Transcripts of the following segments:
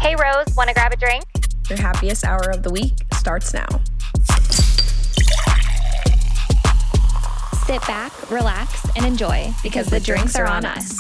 Hey Rose, want to grab a drink? Your happiest hour of the week starts now. Sit back, relax, and enjoy because the drinks are on us.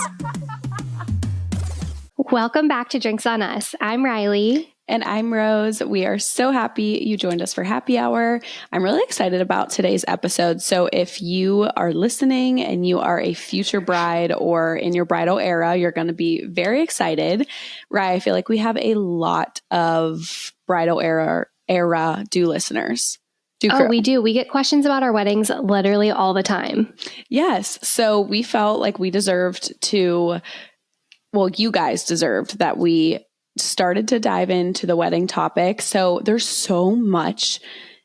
Welcome back to Drinks on Us. I'm Riley. And I'm Rose. We are so happy you joined us for happy hour. I'm really excited about today's episode. So if you are listening and you are a future bride or in your bridal era, you're going to be very excited. Rye, I feel like we have a lot of bridal era do listeners. We do. We get questions about our weddings literally all the time. Yes. So we felt like we deserved to, well, you guys deserved that we started to dive into the wedding topic. So there's so much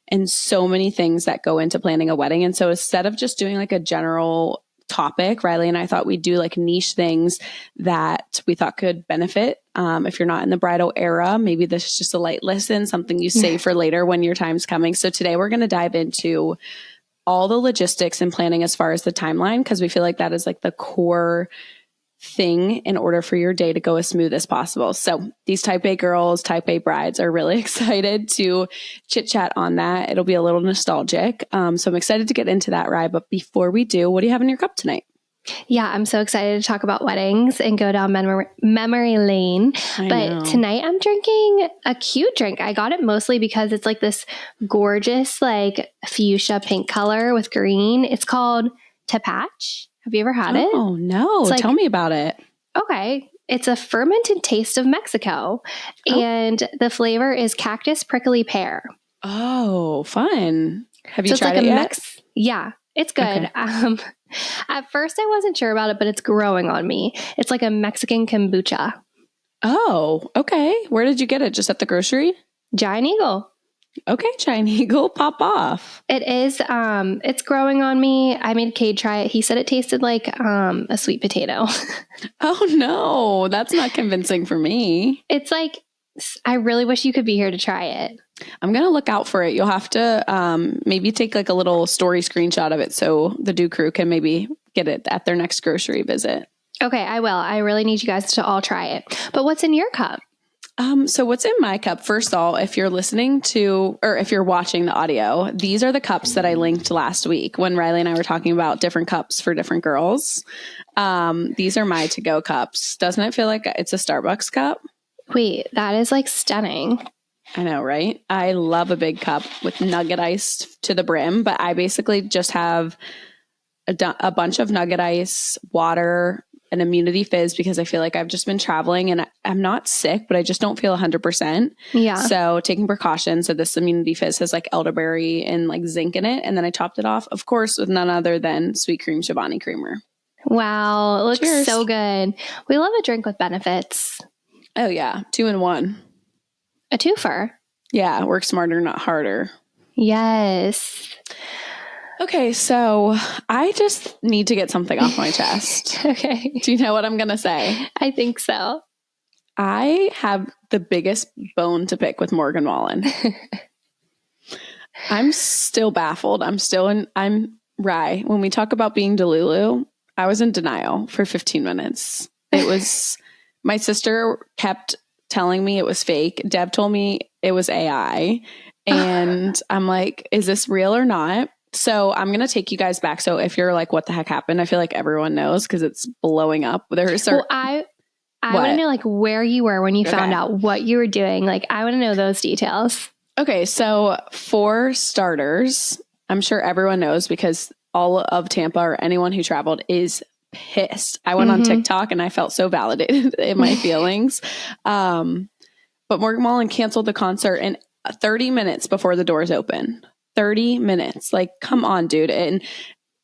and so many things that go into planning a wedding. And so instead of just doing like a general topic, Riley and I thought we'd do like niche things that we thought could benefit. If you're not in the bridal era, maybe this is just a light listen, something you save for later when your time's coming. So today we're going to dive into all the logistics and planning as far as the timeline, because we feel like that is like the core thing in order for your day to go as smooth as possible. So these type A girls, type A brides are really excited to chit chat on that. It'll be a little nostalgic. So I'm excited to get into that, Rye. But before we do, what do you have in your cup tonight? Yeah, I'm so excited to talk about weddings and go down memory lane. But tonight I'm drinking a cute drink. I got it mostly because it's like this gorgeous, like fuchsia pink color with green. It's called Tepache. Have you ever had it? Oh, no. Like, tell me about it. Okay. It's a fermented taste of Mexico. And the flavor is cactus prickly pear. Oh, fun. Have you tried it yet? Yeah, it's good. Okay. At first, I wasn't sure about it, but it's growing on me. It's like a Mexican kombucha. Oh, okay. Where did you get it? Just at the grocery? Giant Eagle. Okay, Giant Eagle, pop off. It is. It's growing on me. I made Cade try it. He said it tasted like a sweet potato. Oh no, that's not convincing for me. It's like, I really wish you could be here to try it. I'm going to look out for it. You'll have to maybe take like a little story screenshot of it so the Do Crew can maybe get it at their next grocery visit. Okay, I will. I really need you guys to all try it. But what's in your cup? So what's in my cup? First of all, if you're listening to, or if you're watching the audio, these are the cups that I linked last week when Riley and I were talking about different cups for different girls. These are my to-go cups. Doesn't it feel like it's a Starbucks cup? Wait, that is like stunning. I know, right? I love a big cup with nugget ice to the brim, but I basically just have a bunch of nugget ice, water, an immunity fizz because I feel like I've just been traveling and I'm not sick, but I just don't feel 100%. Yeah. So taking precautions. So this immunity fizz has like elderberry and like zinc in it. And then I topped it off, of course, with none other than Sweet Cream Chobani Creamer. Wow. It looks so good. We love a drink with benefits. Oh yeah. 2-in-1. A twofer. Yeah. Work smarter, not harder. Yes. Okay, so I just need to get something off my chest. Okay. Do you know what I'm going to say? I think so. I have the biggest bone to pick with Morgan Wallen. I'm still baffled. I'm Rye. When we talk about being Delulu, I was in denial for 15 minutes. It was, my sister kept telling me it was fake. Deb told me it was AI. And I'm like, is this real or not? So I'm going to take you guys back. So if you're like, what the heck happened? I feel like everyone knows because it's blowing up. I want to know like where you were when you found out what you were doing. Like, I want to know those details. Okay. So for starters, I'm sure everyone knows because all of Tampa or anyone who traveled is pissed. I went on TikTok and I felt so validated in my feelings. But Morgan Wallen canceled the concert in 30 minutes before the doors open. 30 minutes. Like, come on, dude. And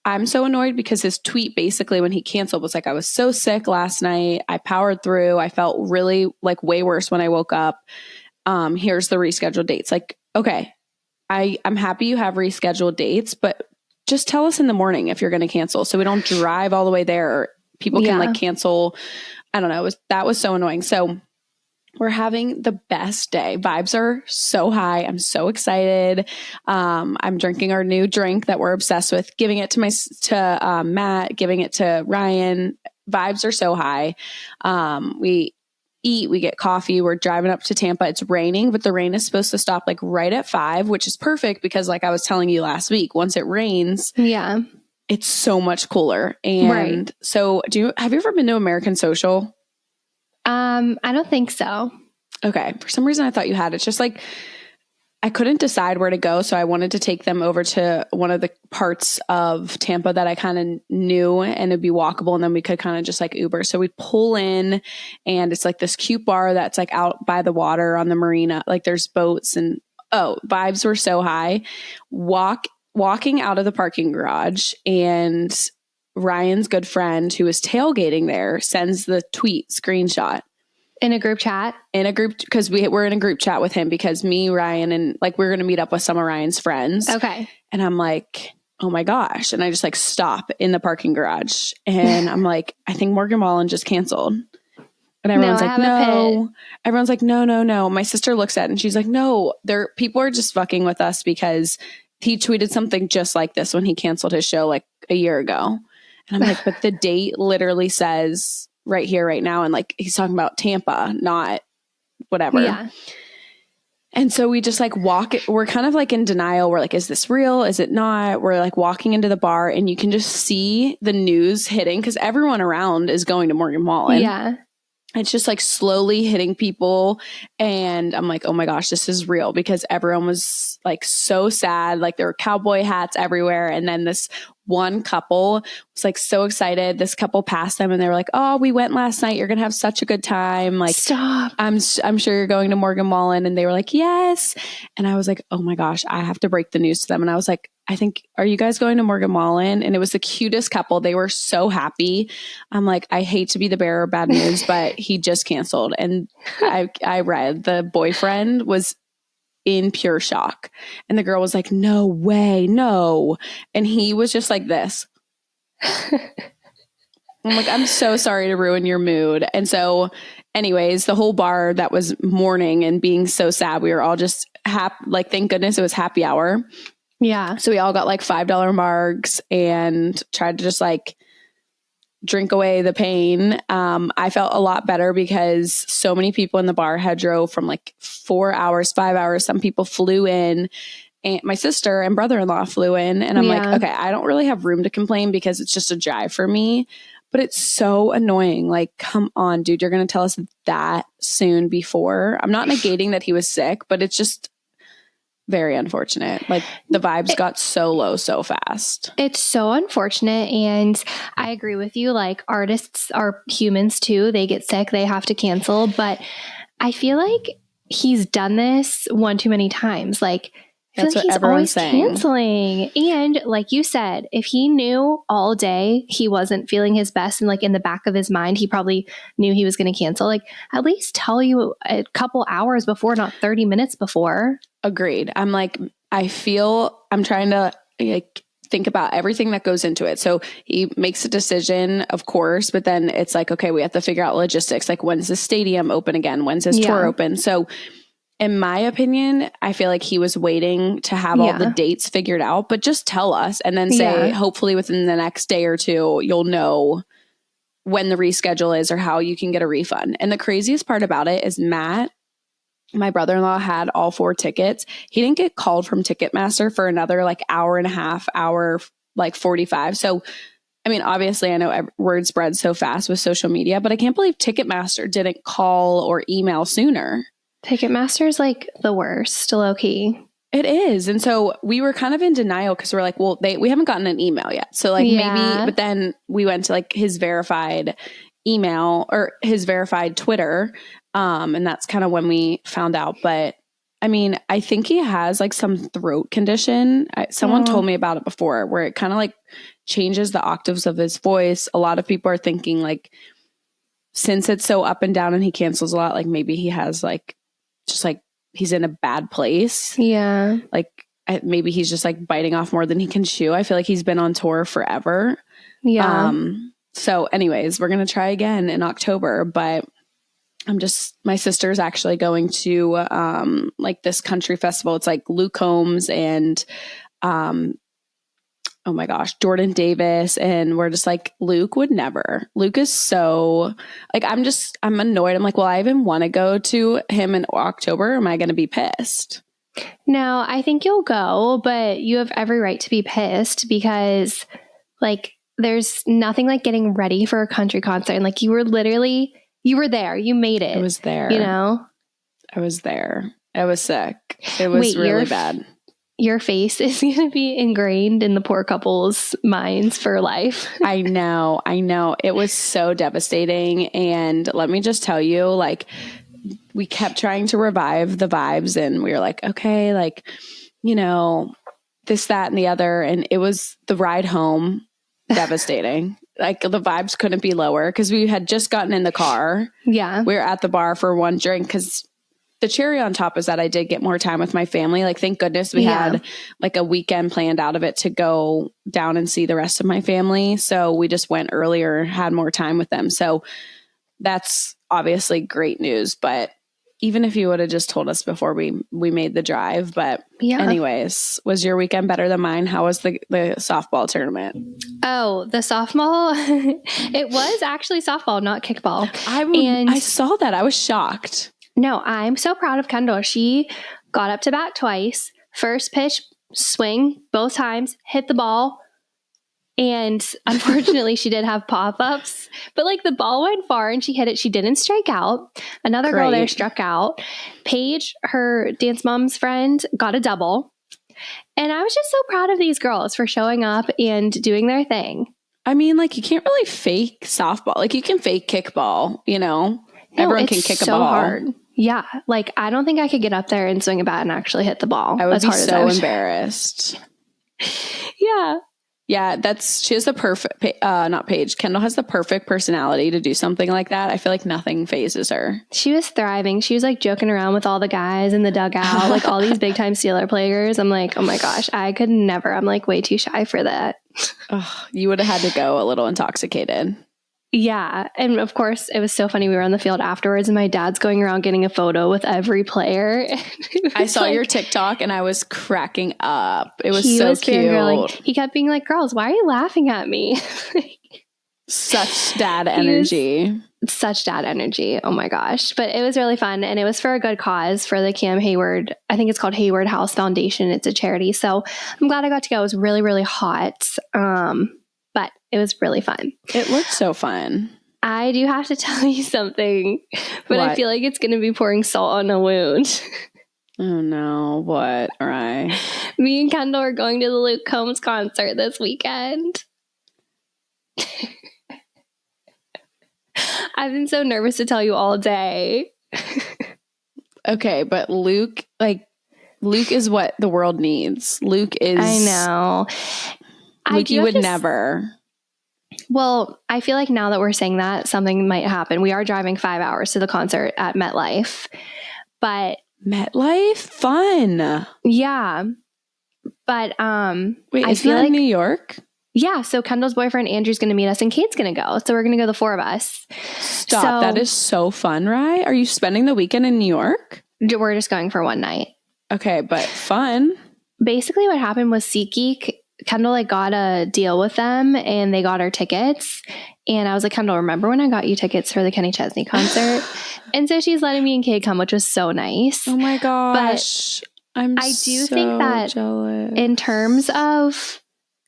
I'm so annoyed because his tweet basically when he canceled was like, I was so sick last night. I powered through. I felt really like way worse when I woke up. Here's the rescheduled dates. Like, okay, I'm happy you have rescheduled dates, but just tell us in the morning if you're going to cancel so we don't drive all the way there. Or people can like cancel. I don't know. That was so annoying. So we're having the best day. Vibes are so high. I'm so excited. I'm drinking our new drink that we're obsessed with, giving it to Matt, giving it to Ryan. Vibes are so high. We eat, we get coffee, we're driving up to Tampa. It's raining, but the rain is supposed to stop like right at 5, which is perfect because like I was telling you last week, once it rains, it's so much cooler. And so have you ever been to American Social? I don't think so. Okay. For some reason I thought you had. It's just like, I couldn't decide where to go. So I wanted to take them over to one of the parts of Tampa that I kind of knew and it'd be walkable. And then we could kind of just like Uber. So we pull in and it's like this cute bar that's like out by the water on the marina. Like there's boats and vibes were so high. Walking out of the parking garage and Ryan's good friend who was tailgating there sends the tweet screenshot. In a group chat? Because we're in a group chat with him because me, Ryan, and like we're going to meet up with some of Ryan's friends. Okay. And I'm like, oh my gosh. And I just like stop in the parking garage and I'm like, I think Morgan Wallen just canceled. And everyone's like, no. Everyone's like, no. My sister looks at it and she's like, no, people are just fucking with us because he tweeted something just like this when he canceled his show like a year ago. And I'm like, but the date literally says right here, right now. And like, he's talking about Tampa, not whatever. Yeah. And so we just like we're kind of like in denial. We're like, is this real? Is it not? We're like walking into the bar and you can just see the news hitting because everyone around is going to Morgan Wallen. Yeah. It's just like slowly hitting people. And I'm like, oh my gosh, this is real because everyone was like so sad. Like there were cowboy hats everywhere. And then this one couple was like so excited. This couple passed them and they were like, oh, we went last night. You're going to have such a good time. Like, stop. I'm sure you're going to Morgan Wallen. And they were like, yes. And I was like, oh my gosh, I have to break the news to them. And I was like, are you guys going to Morgan Wallen? And it was the cutest couple. They were so happy. I'm like, I hate to be the bearer of bad news, but he just canceled. And I read the boyfriend was in pure shock. And the girl was like, no way, no. And he was just like this. I'm like, I'm so sorry to ruin your mood. And so anyways, the whole bar that was mourning and being so sad, we were all just like, thank goodness it was happy hour. Yeah. So we all got like $5 margs and tried to just like drink away the pain. I felt a lot better because so many people in the bar had drove from like 4 hours, 5 hours. Some people flew in and my sister and brother-in-law flew in and I'm like, okay, I don't really have room to complain because it's just a drive for me, but it's so annoying. Like, come on, dude, you're going to tell us that soon before. I'm not negating that he was sick, but it's just very unfortunate. Like the vibes got so low so fast. It's so unfortunate. And I agree with you. Like artists are humans too. They get sick. They have to cancel. But I feel like he's done this one too many times. Like that's what he's everyone's always saying. Canceling. And like you said, if he knew all day he wasn't feeling his best and like in the back of his mind, he probably knew he was going to cancel. Like at least tell you a couple hours before, not 30 minutes before. Agreed. I'm like, I'm trying to like think about everything that goes into it. So he makes a decision, of course, but then it's like, okay, we have to figure out logistics. Like when's the stadium open again? When's his tour open? So in my opinion, I feel like he was waiting to have all the dates figured out, but just tell us and then say, hopefully within the next day or two, you'll know when the reschedule is or how you can get a refund. And the craziest part about it is Matt, my brother-in-law, had all 4 tickets. He didn't get called from Ticketmaster for another like hour and a half, hour, like 45. So, I mean, obviously I know word spreads so fast with social media, but I can't believe Ticketmaster didn't call or email sooner. Ticketmaster is like the worst, low key. It is. And so we were kind of in denial because we're like, well, we haven't gotten an email yet. So like maybe, but then we went to like his verified email or his verified Twitter. And that's kind of when we found out. But I mean, I think he has like some throat condition. Someone told me about it before where it kind of like changes the octaves of his voice. A lot of people are thinking like, since it's so up and down and he cancels a lot, like maybe he has like, just like he's in a bad place. Yeah. Like maybe he's just like biting off more than he can chew. I feel like he's been on tour forever. Yeah. So anyways, we're going to try again in October, but my sister's actually going to like this country festival. It's like Luke Combs and oh my gosh, Jordan Davis. And we're just like, Luke would never. Luke is so like, I'm annoyed. I'm like, well, I even want to go to him in October. Am I going to be pissed? No, I think you'll go, but you have every right to be pissed because like there's nothing like getting ready for a country concert. And like you were there. You made it. I was there. You know? I was there. I was sick. It was really bad. Your face is going to be ingrained in the poor couple's minds for life. I know. It was so devastating. And let me just tell you, like, we kept trying to revive the vibes and we were like, okay, like, you know, this, that, and the other. And it was the ride home devastating. Like the vibes couldn't be lower because we had just gotten in the car. Yeah. We were at the bar for one drink because the cherry on top is that I did get more time with my family. Like, thank goodness we had like a weekend planned out of it to go down and see the rest of my family. So we just went earlier, had more time with them. So that's obviously great news. But even if you would have just told us before we made the drive. But anyways, was your weekend better than mine? How was the softball tournament? Oh, the softball. It was actually softball, not kickball. I saw that. I was shocked. No, I'm so proud of Kendall. She got up to bat twice. First pitch, swing, both times, hit the ball. And unfortunately, she did have pop-ups. But like the ball went far and she hit it. She didn't strike out. Another girl there struck out. Paige, her dance mom's friend, got a double. And I was just so proud of these girls for showing up and doing their thing. I mean, like you can't really fake softball. Like you can fake kickball, you know? No, everyone can kick a ball. Hard. Yeah. Like, I don't think I could get up there and swing a bat and actually hit the ball. I would be so embarrassed. Yeah. Yeah. She has the perfect, not Paige. Kendall has the perfect personality to do something like that. I feel like nothing phases her. She was thriving. She was like joking around with all the guys in the dugout, like all these big time Steeler players. I'm like, oh my gosh, I could never. I'm like way too shy for that. Oh, you would have had to go a little intoxicated. Yeah. And of course, it was so funny. We were on the field afterwards and my dad's going around getting a photo with every player. I saw your TikTok and I was cracking up. It was so cute. He kept being like, girls, why are you laughing at me? Such dad energy. Such dad energy. Oh my gosh. But it was really fun. And it was for a good cause for the Cam Hayward. I think it's called Hayward House Foundation. It's a charity. So I'm glad I got to go. It was really, really hot. But it was really fun. It looked so fun. I do have to tell you something, but I feel like it's going to be pouring salt on a wound. Oh no, what? All right. Me and Kendall are going to the Luke Combs concert this weekend. I've been so nervous to tell you all day. Okay, but Luke is what the world needs. Luke is... I know. Luke, you would never. Well, I feel like now that we're saying that, something might happen. We are driving 5 hours to the concert at MetLife. But... MetLife? Fun. Yeah. But wait, is that in New York? Yeah, so Kendall's boyfriend Andrew's going to meet us and Kate's going to go. So we're going to go the four of us. Stop. That is so fun, Rye. Are you spending the weekend in New York? We're just going for one night. Okay, but fun. Basically what happened was SeatGeek, Kendall got a deal with them and they got our tickets. And I was like, Kendall, remember when I got you tickets for the Kenny Chesney concert? And so she's letting me and Kate come, which was so nice. Oh my gosh. But I do think that jealous. In terms of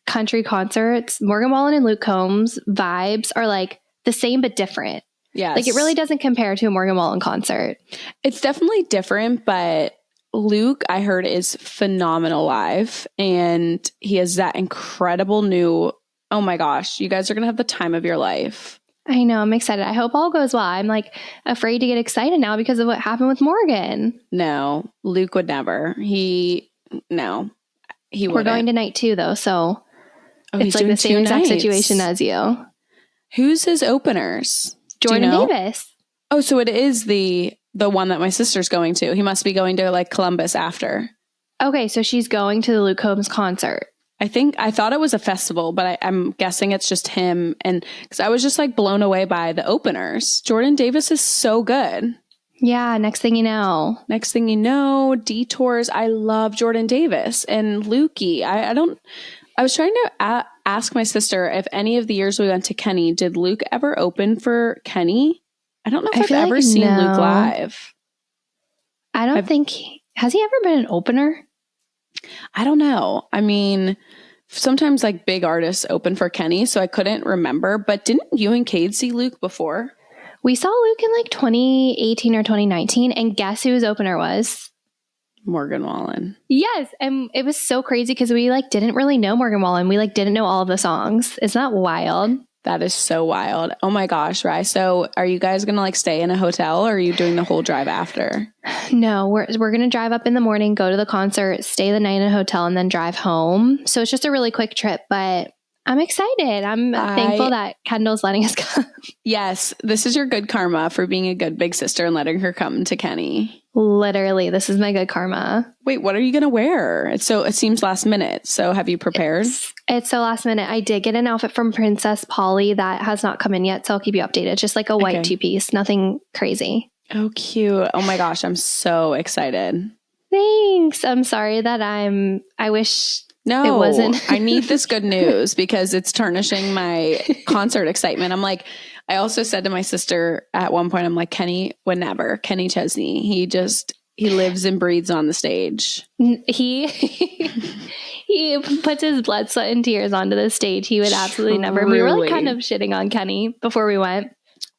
country concerts, Morgan Wallen and Luke Combs vibes are like the same but different. Yes. Like it really doesn't compare to a Morgan Wallen concert. It's definitely different, but Luke, I heard, is phenomenal live. And he has that incredible new, oh my gosh, you guys are going to have the time of your life. I know. I'm excited. I hope all goes well. I'm like afraid to get excited now because of what happened with Morgan. No, Luke would never. He wouldn't. We're going to night 2 though. So it's like the same exact situation as you. Who's his openers? Jordan Davis. Oh, so it is the one that my sister's going to. He must be going to like Columbus after. Okay, so she's going to the Luke Combs concert. I thought it was a festival, but I'm guessing it's just him. And because I was just like blown away by the openers. Jordan Davis is so good. Yeah, next thing you know. Next thing you know, Detours. I love Jordan Davis and Lukey. I was trying to ask my sister if any of the years we went to Kenny, did Luke ever open for Kenny? I don't know if I've ever seen Luke live. I don't think has he ever been an opener? I don't know. I mean, sometimes like big artists open for Kenny, so I couldn't remember. But didn't you and Cade see Luke before? We saw Luke in like 2018 or 2019, and guess who his opener was? Morgan Wallen. Yes, and it was so crazy because we like didn't really know Morgan Wallen. We like didn't know all of the songs. Isn't that wild? That is so wild. Oh my gosh, Rye. So are you guys going to like stay in a hotel or are you doing the whole drive after? No, we're going to drive up in the morning, go to the concert, stay the night in a hotel, and then drive home. So it's just a really quick trip, but I'm excited. I'm thankful that Kendall's letting us come. Yes, this is your good karma for being a good big sister and letting her come to Kenny. Literally, this is my good karma. Wait, what are you going to wear? It seems last minute. So have you prepared? It's so last minute. I did get an outfit from Princess Polly that has not come in yet. So I'll keep you updated. Just like a white two-piece, nothing crazy. Oh, cute. Oh my gosh. I'm so excited. Thanks. I'm sorry that I wish it wasn't. I need this good news because it's tarnishing my concert excitement. I'm like, I also said to my sister at one point, I'm like, Kenny would never. Kenny Chesney. He lives and breathes on the stage. He puts his blood, sweat, and tears onto the stage. He would absolutely never. We were like kind of shitting on Kenny before we went.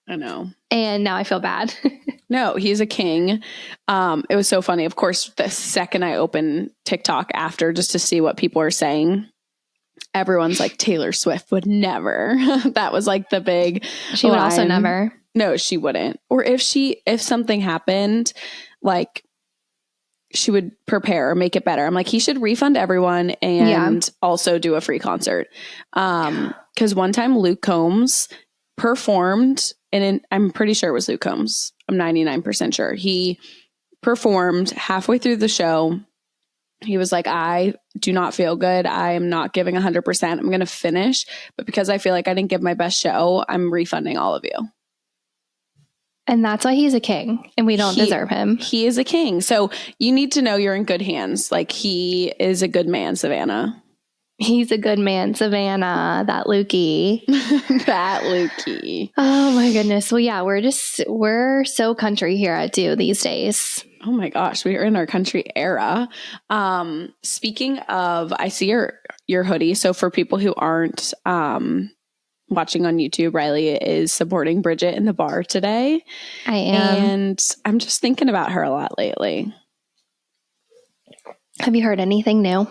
I know. And now I feel bad. No, he's a king. It was so funny. Of course, the second I opened TikTok after just to see what people are saying, everyone's like, Taylor Swift would never. That was like the big She would also never. No, she wouldn't. Or if something happened, like she would prepare or make it better. I'm like, he should refund everyone and also do a free concert. Because one time Luke Combs performed, and I'm pretty sure it was Luke Combs. I'm 99% sure. He performed halfway through the show. He was like, I do not feel good. I am not giving 100%. I'm going to finish. But because I feel like I didn't give my best show, I'm refunding all of you. And that's why he's a king and we don't deserve him. He is a king. So you need to know you're in good hands. Like, he is a good man, Savannah. He's a good man, Savannah, that Lukey. That Lukey. Oh my goodness. Well, yeah, we're so country here at Do these days. Oh my gosh, we are in our country era. Speaking of, I see your hoodie. So for people who aren't watching on YouTube, Riley is supporting Bridget in the bar today. I am. And I'm just thinking about her a lot lately. Have you heard anything new?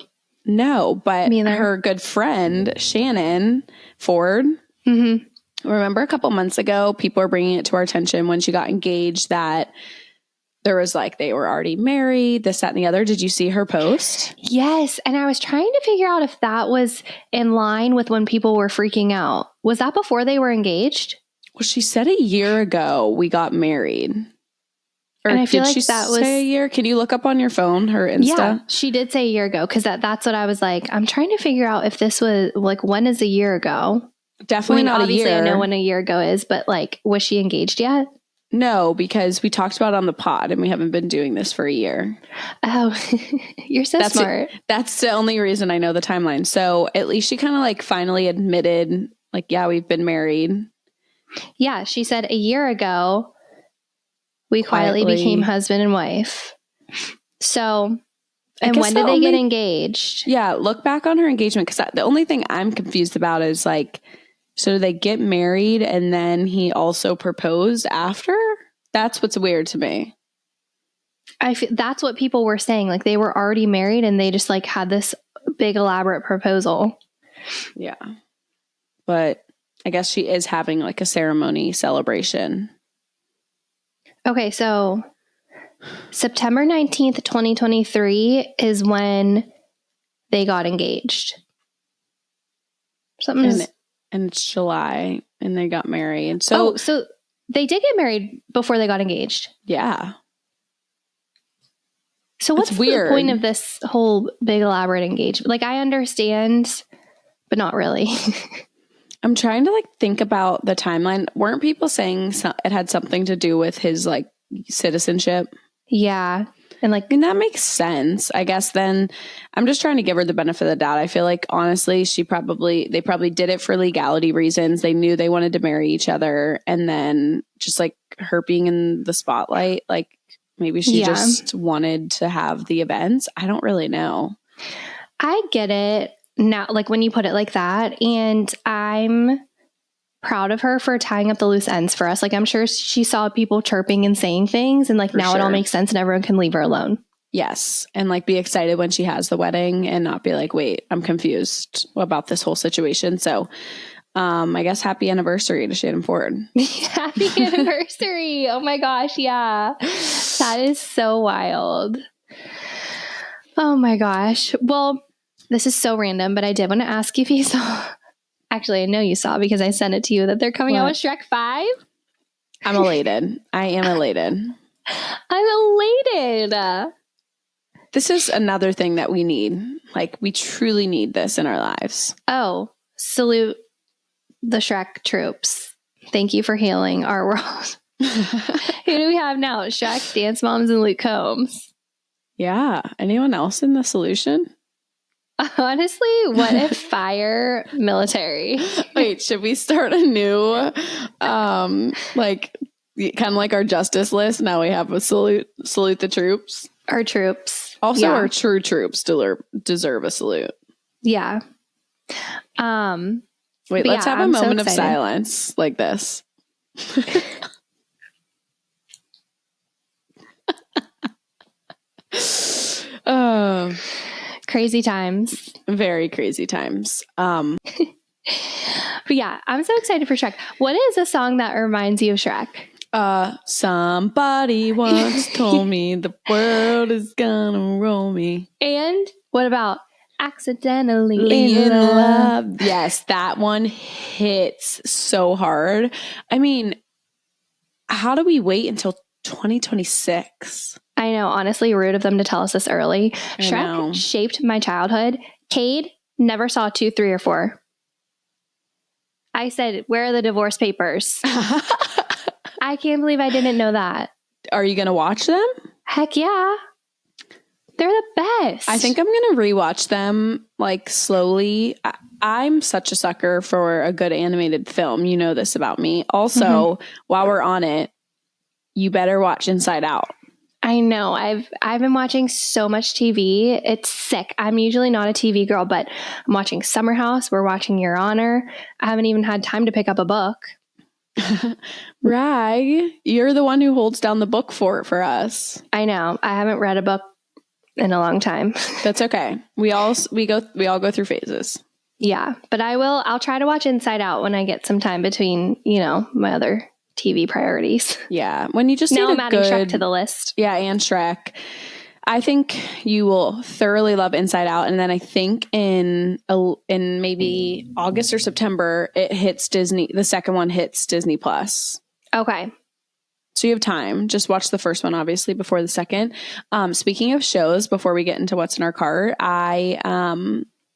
No, but her good friend, Shannon Ford, remember a couple months ago, people were bringing it to our attention when she got engaged that there was like, they were already married, this, that, and the other. Did you see her post? Yes. And I was trying to figure out if that was in line with when people were freaking out. Was that before they were engaged? Well, she said a year ago we got married. Or and I feel did like she that say was a year? Can you look up on your phone her Insta? Yeah, she did say a year ago because that's what I was like. I'm trying to figure out if this was like, when is a year ago? Definitely not a year. Obviously, I know when a year ago is, but like, was she engaged yet? No, because we talked about it on the pod and we haven't been doing this for a year. Oh, you're so smart. That's the only reason I know the timeline. So at least she kind of like finally admitted, like, yeah, we've been married. Yeah, she said a year ago, we quietly became husband and wife. So, and when did they get engaged? Yeah, look back on her engagement, because the only thing I'm confused about is like, so did they get married and then he also proposed after? That's what's weird to me. That's what people were saying. Like, they were already married and they just like had this big elaborate proposal. Yeah. But I guess she is having like a ceremony celebration. Okay, so September 19th, 2023 is when they got engaged. And it's July and they got married. So they did get married before they got engaged. Yeah. So what's the point of this whole big elaborate engagement? Like, I understand, but not really. I'm trying to like think about the timeline. Weren't people saying it had something to do with his like citizenship? Yeah. And like, that makes sense. I guess then I'm just trying to give her the benefit of the doubt. I feel like honestly, they probably did it for legality reasons. They knew they wanted to marry each other. And then just like her being in the spotlight, like maybe she just wanted to have the events. I don't really know. I get it now, like when you put it like that. And I'm proud of her for tying up the loose ends for us. Like I'm sure she saw people chirping and saying things, and like now it all makes sense and everyone can leave her alone. Yes. And like be excited when she has the wedding and not be like, wait, I'm confused about this whole situation. So I guess happy anniversary to Shannon Ford. Happy anniversary. Oh my gosh. Yeah. That is so wild. Oh my gosh. Well, this is so random, but I did want to ask you if you saw. Actually, I know you saw because I sent it to you that they're coming out with Shrek 5. I'm elated. I am elated. I'm elated. This is another thing that we need. Like, we truly need this in our lives. Oh, salute the Shrek troops. Thank you for healing our world. Who do we have now? Shrek, Dance Moms, and Luke Combs. Yeah. Anyone else in the solution? Honestly, what if fire military? Wait, should we start a new, like, kind of like our justice list? Now we have a salute the troops. Our troops. Also, our true troops deserve a salute. Yeah. Wait, let's have a moment of silence like this. Crazy times. Very crazy times. But yeah, I'm so excited for Shrek. What is a song that reminds you of Shrek? Somebody once told me the world is gonna roll me. And what about Accidentally in Love? Yes, that one hits so hard. I mean, how do we wait until 2026? I know, honestly, rude of them to tell us this early. Shrek shaped my childhood. Cade never saw 2, 3, or 4. I said, where are the divorce papers? I can't believe I didn't know that. Are you going to watch them? Heck yeah. They're the best. I think I'm going to rewatch them like slowly. I'm such a sucker for a good animated film. You know this about me. Also, while we're on it, you better watch Inside Out. I know. I've been watching so much TV. It's sick. I'm usually not a TV girl, but I'm watching Summer House. We're watching Your Honor. I haven't even had time to pick up a book. Rag, you're the one who holds down the book for us. I know. I haven't read a book in a long time. That's okay. We all go through phases. Yeah, but I'll try to watch Inside Out when I get some time between, my other TV priorities. Yeah, when you just now I'm adding Shrek to the list. Yeah, and Shrek. I think you will thoroughly love Inside Out, and then I think in maybe August or September it hits Disney. The second one hits Disney Plus. Okay. So you have time. Just watch the first one, obviously, before the second. Speaking of shows, before we get into what's in our cart, I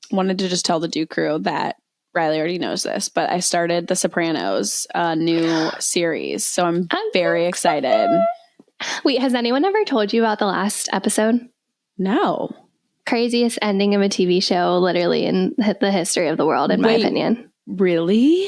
wanted to just tell the Duke crew that Riley already knows this, but I started The Sopranos, a new series. So I'm very excited. Wait, has anyone ever told you about the last episode? No. Craziest ending of a TV show, literally, in the history of the world, in my opinion. Really?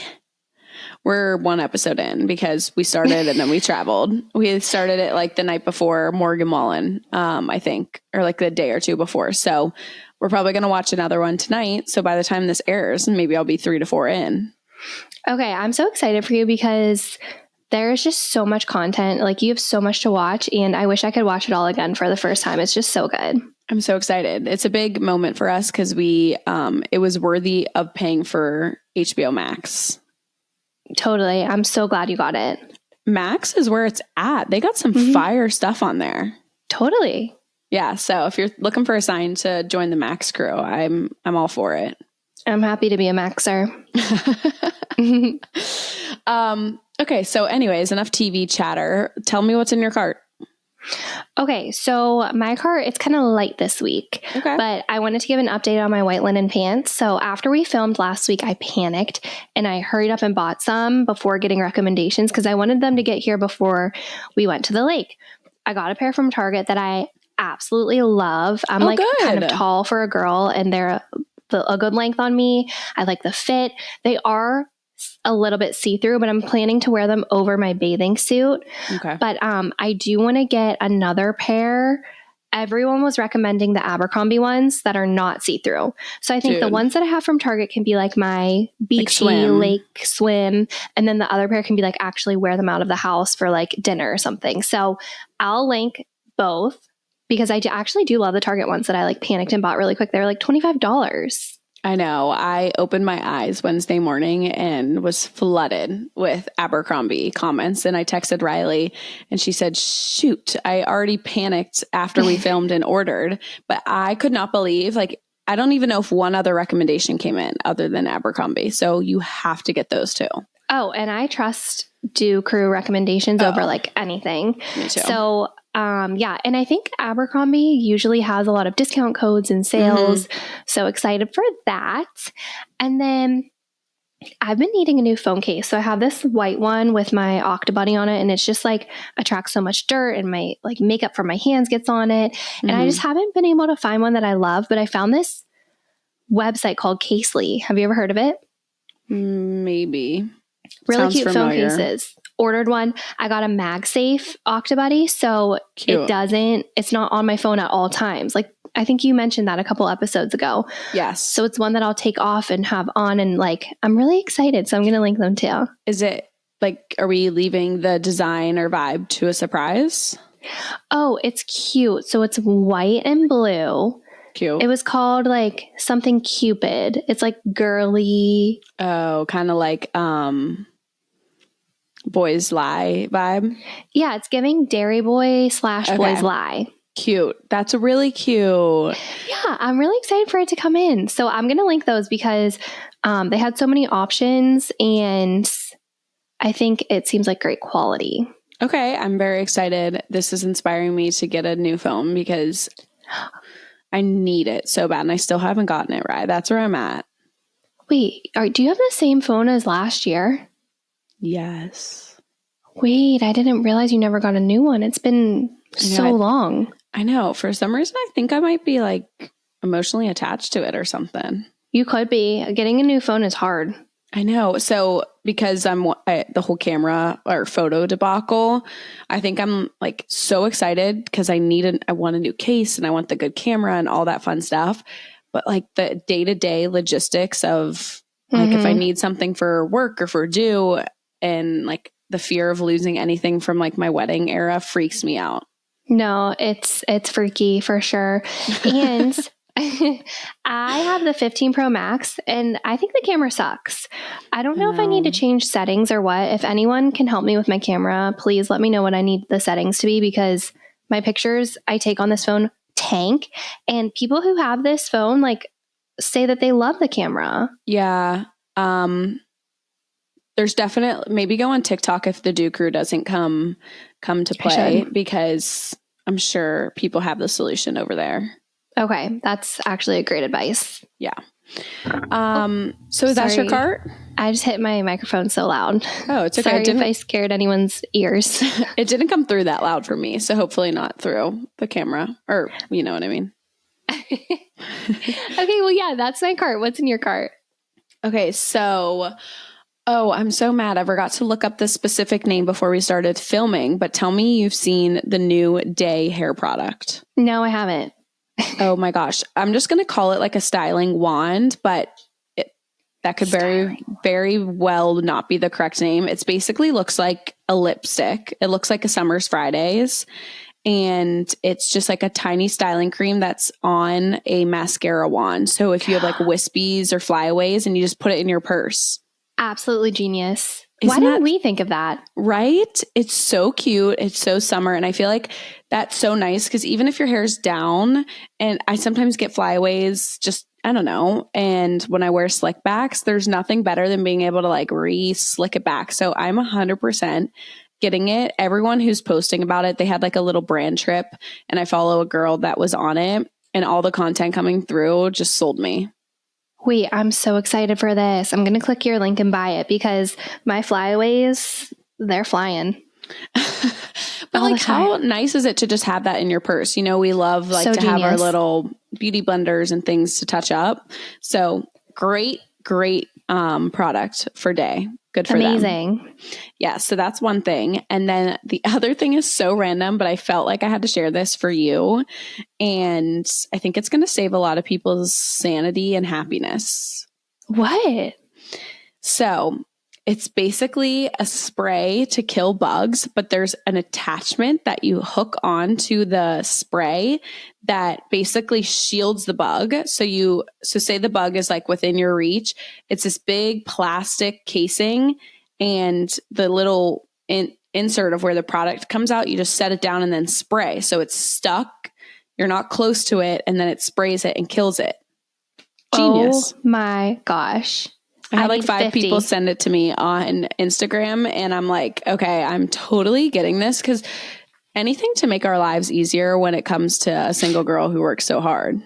We're one episode in because we started and then we traveled. We started it like the night before Morgan Wallen, I think, or like the day or two before. So we're probably going to watch another one tonight. So by the time this airs, maybe I'll be 3 to 4 in. Okay. I'm so excited for you because there's just so much content. Like you have so much to watch and I wish I could watch it all again for the first time. It's just so good. I'm so excited. It's a big moment for us because it was worthy of paying for HBO Max. Totally. I'm so glad you got it. Max is where it's at. They got some fire stuff on there. Totally. Yeah. So if you're looking for a sign to join the Max crew, I'm all for it. I'm happy to be a Maxer. Okay. So anyways, enough TV chatter. Tell me what's in your cart. Okay, so my cart, it's kind of light this week, but I wanted to give an update on my white linen pants. So after we filmed last week, I panicked and I hurried up and bought some before getting recommendations because I wanted them to get here before we went to the lake. I got a pair from Target that I absolutely love. I'm kind of tall for a girl, and they're a good length on me. I like the fit. They are a little bit see-through, but I'm planning to wear them over my bathing suit. Okay. But I do want to get another pair. Everyone was recommending the Abercrombie ones that are not see-through. So I think the ones that I have from Target can be like my beachy lake swim. And then the other pair can be like actually wear them out of the house for like dinner or something. So I'll link both because I actually do love the Target ones that I like panicked and bought really quick. They're like $25. I know. I opened my eyes Wednesday morning and was flooded with Abercrombie comments. And I texted Riley and she said, shoot, I already panicked after we filmed and ordered. But I could not believe, like, I don't even know if one other recommendation came in other than Abercrombie. So you have to get those too. Oh, and I trust Do Crew recommendations over like anything. Me too. So yeah. And I think Abercrombie usually has a lot of discount codes and sales. So excited for that. And then I've been needing a new phone case. So I have this white one with my Octobuddy on it, and it's just like attracts so much dirt, and my like makeup from my hands gets on it. And I just haven't been able to find one that I love, but I found this website called Casely. Have you ever heard of it? Maybe. Really Sounds cute familiar. phone cases. Ordered one. I got a MagSafe Octobuddy, so it's not on my phone at all times. Like I think you mentioned that a couple episodes ago. Yes. So it's one that I'll take off and have on, and like I'm really excited. So I'm going to link them too. Is it like, are we leaving the design or vibe to a surprise? Oh, it's cute. So it's white and blue. Cute. It was called like something Cupid. It's like girly. Oh, kind of like Boys Lie vibe. Yeah, it's giving Dairy Boy / Boys Lie. Cute. That's really cute. Yeah, I'm really excited for it to come in. So I'm going to link those because they had so many options, and I think it seems like great quality. Okay, I'm very excited. This is inspiring me to get a new phone because I need it so bad, and I still haven't gotten it right. That's where I'm at. Wait, do you have the same phone as last year? Yes. Wait, I didn't realize you never got a new one. It's been so long. I know. For some reason, I think I might be like emotionally attached to it or something. You could be. Getting a new phone is hard. I know. So because the whole camera or photo debacle, I think I'm like so excited because I want a new case and I want the good camera and all that fun stuff. But like the day-to-day logistics of like if I need something for work or for due, and like the fear of losing anything from like my wedding era freaks me out. No, it's freaky for sure. And I have the 15 Pro Max, and I think the camera sucks. I don't know if I need to change settings or what. If anyone can help me with my camera, please let me know what I need the settings to be, because my pictures I take on this phone tank, and people who have this phone like say that they love the camera. Yeah. There's definitely, maybe go on TikTok if the Do Crew doesn't come to play, because I'm sure people have the solution over there. Okay, that's actually a great advice. Yeah. So is that your cart? I just hit my microphone so loud. Oh, it's okay. Sorry if I scared anyone's ears. It didn't come through that loud for me, so hopefully not through the camera, or you know what I mean. Okay, well, yeah, that's my cart. What's in your cart? Okay, so... Oh, I'm so mad. I forgot to look up the specific name before we started filming, but tell me you've seen the new Day hair product. No, I haven't. Oh my gosh. I'm just going to call it like a styling wand, but that could very, very well not be the correct name. It's basically looks like a lipstick. It looks like a Summer's Fridays, and it's just like a tiny styling cream that's on a mascara wand. So if you have like wispies or flyaways and you just put it in your purse. Absolutely genius. Why didn't we think of that? Right? It's so cute. It's so summer. And I feel like that's so nice because even if your hair's down, and I sometimes get flyaways, just, I don't know. And when I wear slick backs, there's nothing better than being able to like re-slick it back. So I'm 100% getting it. Everyone who's posting about it, they had like a little brand trip, and I follow a girl that was on it, and all the content coming through just sold me. Wait, I'm so excited for this. I'm going to click your link and buy it because my flyaways, they're flying. But like, how nice is it to just have that in your purse? You know, we love like to have our little beauty blenders and things to touch up. So great product for day. Good for them. Yeah. So that's one thing. And then the other thing is so random, but I felt like I had to share this for you. And I think it's going to save a lot of people's sanity and happiness. What? So it's basically a spray to kill bugs, but there's an attachment that you hook onto the spray that basically shields the bug. So say the bug is like within your reach. It's this big plastic casing, and the little insert of where the product comes out, you just set it down and then spray. So it's stuck. You're not close to it, and then it sprays it and kills it. Genius. Oh my gosh. I had like 5 people send it to me on Instagram, and I'm like, okay, I'm totally getting this, because anything to make our lives easier when it comes to a single girl who works so hard.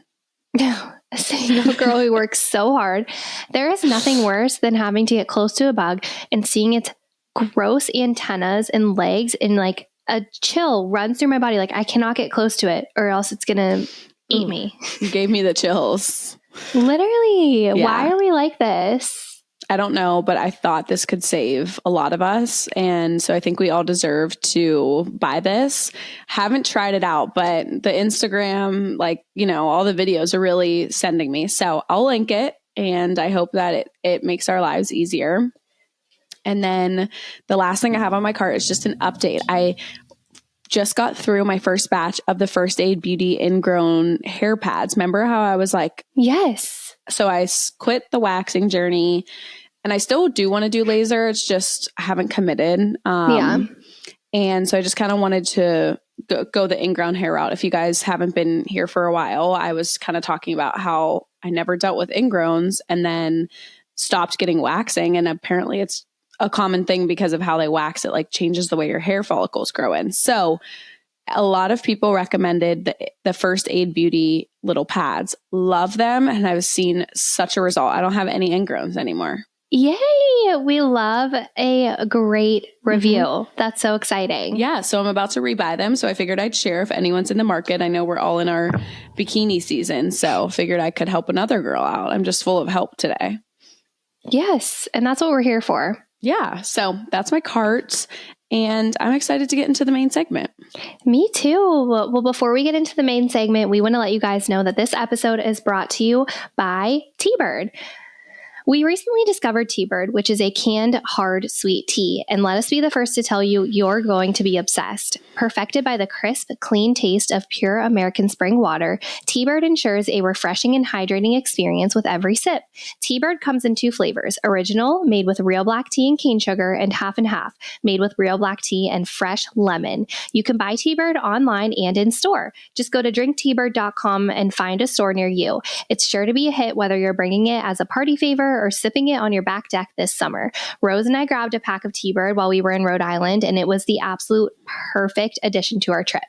A single girl who works so hard. There is nothing worse than having to get close to a bug and seeing its gross antennas and legs, and like a chill runs through my body. Like, I cannot get close to it or else it's going to eat me. You gave me the chills. Literally. Yeah. Why are we like this? I don't know, but I thought this could save a lot of us. And so I think we all deserve to buy this. Haven't tried it out, but the Instagram, like, you know, all the videos are really sending me. So I'll link it, and I hope that it makes our lives easier. And then the last thing I have on my cart is just an update. I just got through my first batch of the First Aid Beauty ingrown hair pads. Remember how I was like, yes. So I quit the waxing journey, and I still do want to do laser. It's just I haven't committed. And so I just kind of wanted to go the ingrown hair route. If you guys haven't been here for a while, I was kind of talking about how I never dealt with ingrowns and then stopped getting waxing. And apparently it's a common thing because of how they wax. It like changes the way your hair follicles grow in. So a lot of people recommended the First Aid Beauty little pads. Love them. And I've seen such a result. I don't have any ingrowns anymore. Yay! We love a great review. Mm-hmm. That's so exciting. Yeah. So I'm about to rebuy them. So I figured I'd share if anyone's in the market. I know we're all in our bikini season. So figured I could help another girl out. I'm just full of help today. Yes. And that's what we're here for. Yeah. So that's my cart. And I'm excited to get into the main segment. Me too. Well, before we get into the main segment, we want to let you guys know that this episode is brought to you by T-Bird. We recently discovered T-Bird, which is a canned hard sweet tea, and let us be the first to tell you you're going to be obsessed. Perfected by the crisp, clean taste of pure American spring water, T-Bird ensures a refreshing and hydrating experience with every sip. T-Bird comes in 2 flavors: original, made with real black tea and cane sugar, and half and half, made with real black tea and fresh lemon. You can buy T-Bird online and in store. Just go to drinktbird.com and find a store near you. It's sure to be a hit whether you're bringing it as a party favor or sipping it on your back deck this summer. Rose and I grabbed a pack of T-Bird while we were in Rhode Island, and it was the absolute perfect addition to our trip.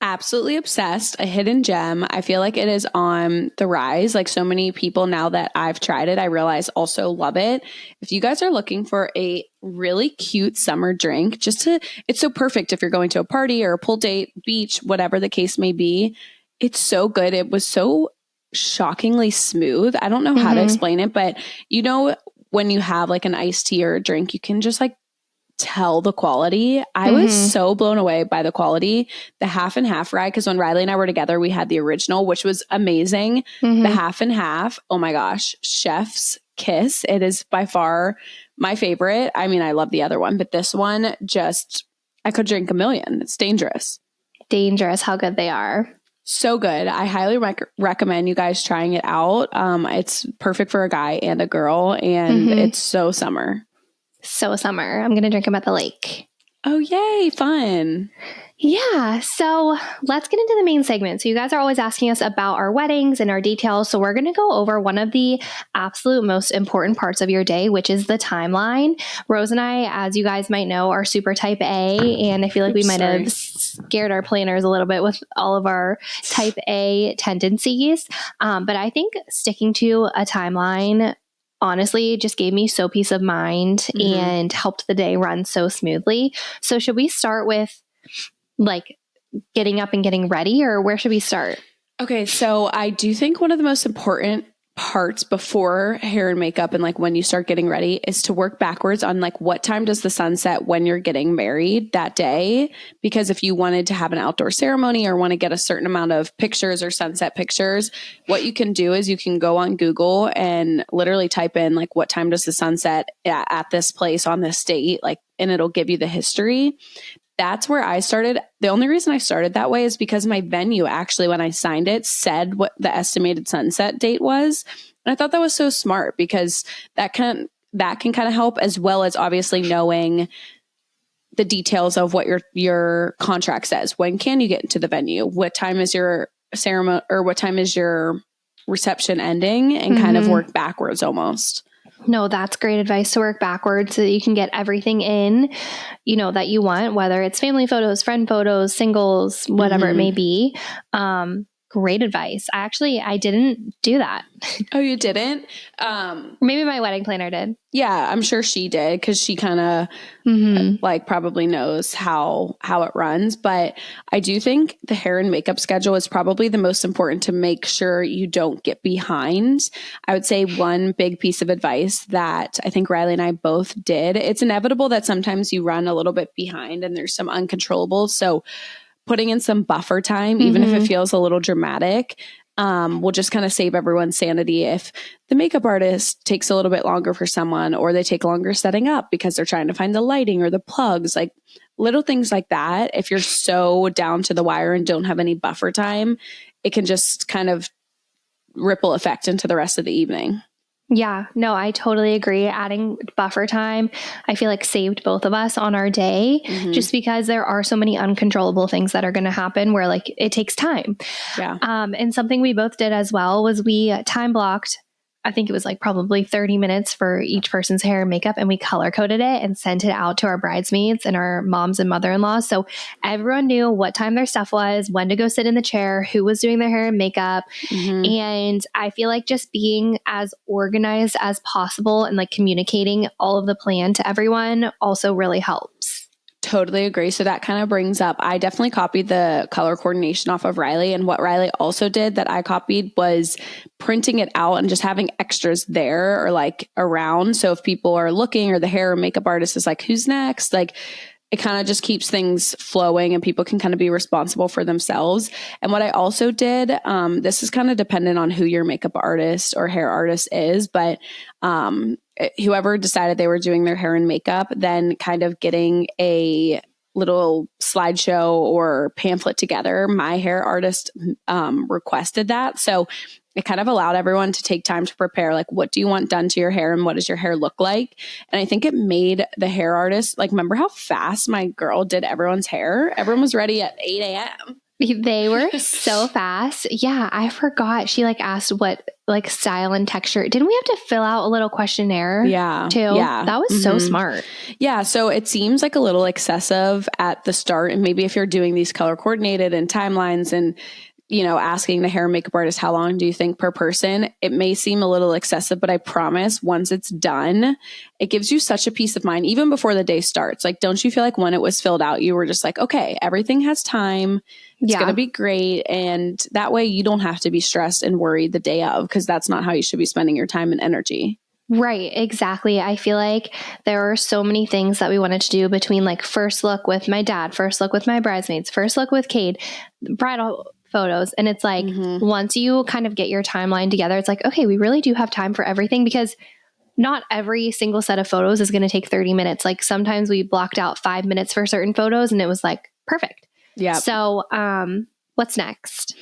Absolutely obsessed. A hidden gem. I feel like it is on the rise. Like, so many people now that I've tried it, I realize also love it. If you guys are looking for a really cute summer drink, it's so perfect if you're going to a party or a pool date, beach, whatever the case may be. It's so good. It was so shockingly smooth. I don't know how to explain it, but you know, when you have like an iced tea or a drink, you can just like tell the quality. I was so blown away by the quality. The half and half rye, because when Riley and I were together, we had the original, which was amazing. The half and half, oh my gosh, chef's kiss. It is by far my favorite. I mean, I love the other one, but this one just, I could drink a million. It's dangerous. Dangerous how good they are. So good. I highly recommend you guys trying it out. It's perfect for a guy and a girl, and it's so summer. So summer. I'm going to drink them at the lake. Oh, yay. Fun. Yeah. So let's get into the main segment. So you guys are always asking us about our weddings and our details. So we're going to go over one of the absolute most important parts of your day, which is the timeline. Rose and I, as you guys might know, are super type A. And I feel like we might have scared our planners a little bit with all of our type A tendencies. But I think sticking to a timeline honestly just gave me so peace of mind and helped the day run so smoothly. So should we start with like getting up and getting ready, or where should we start? Okay, so I do think one of the most important parts before hair and makeup and like when you start getting ready is to work backwards on like what time does the sun set when you're getting married that day. Because if you wanted to have an outdoor ceremony or want to get a certain amount of pictures or sunset pictures, what you can do is you can go on Google and literally type in like what time does the sun set at this place on this date, like, and it'll give you the history. That's where I started. The only reason I started that way is because my venue actually, when I signed it, said what the estimated sunset date was. And I thought that was so smart because that can kind of help, as well as obviously knowing the details of what your contract says. When can you get into the venue? What time is your ceremony, or what time is your reception ending, and kind of work backwards almost. No, that's great advice, to work backwards so that you can get everything in, that you want, whether it's family photos, friend photos, singles, whatever it may be. Great advice. I didn't do that. Oh, you didn't? Maybe my wedding planner did. Yeah, I'm sure she did, because she kind of like probably knows how it runs. But I do think the hair and makeup schedule is probably the most important to make sure you don't get behind. I would say one big piece of advice that I think Riley and I both did, it's inevitable that sometimes you run a little bit behind and there's some uncontrollables. So putting in some buffer time, even if it feels a little dramatic, will just kind of save everyone's sanity. If the makeup artist takes a little bit longer for someone, or they take longer setting up because they're trying to find the lighting or the plugs, like little things like that. If you're so down to the wire and don't have any buffer time, it can just kind of ripple effect into the rest of the evening. Yeah, no, I totally agree. Adding buffer time, I feel like saved both of us on our day, just because there are so many uncontrollable things that are going to happen where like it takes time. Yeah. And something we both did as well was we time blocked, I think it was like probably 30 minutes for each person's hair and makeup, and we color coded it and sent it out to our bridesmaids and our moms and mother-in-law. So everyone knew what time their stuff was, when to go sit in the chair, who was doing their hair and makeup. And I feel like just being as organized as possible and like communicating all of the plan to everyone also really helps. Totally agree. So that kind of brings up, I definitely copied the color coordination off of Riley. And what Riley also did that I copied was printing it out and just having extras there or like around. So if people are looking, or the hair or makeup artist is like, who's next? Like, it kind of just keeps things flowing and people can kind of be responsible for themselves. And what I also did, this is kind of dependent on who your makeup artist or hair artist is, but whoever decided they were doing their hair and makeup, then kind of getting a little slideshow or pamphlet together. My hair artist requested that. So it kind of allowed everyone to take time to prepare, like, what do you want done to your hair and what does your hair look like? And I think it made the hair artist, like, remember how fast my girl did everyone's hair? Everyone was ready at 8 a.m. They were so fast. Yeah, I forgot. She like asked what like style and texture. Didn't we have to fill out a little questionnaire? Yeah. Too? Yeah. That was so smart. Yeah. So it seems like a little excessive at the start. And maybe if you're doing these color coordinated and timelines and, asking the hair and makeup artist, how long do you think per person? It may seem a little excessive, but I promise once it's done, it gives you such a peace of mind, even before the day starts. Like, don't you feel like when it was filled out, you were just like, okay, everything has time. It's going to be great. And that way you don't have to be stressed and worried the day of, because that's not how you should be spending your time and energy. Right, exactly. I feel like there are so many things that we wanted to do between like first look with my dad, first look with my bridesmaids, first look with Cade, bridal photos. And it's like, once you kind of get your timeline together, it's like, okay, we really do have time for everything, because not every single set of photos is going to take 30 minutes. Like sometimes we blocked out 5 minutes for certain photos and it was like perfect. Yeah. So, what's next?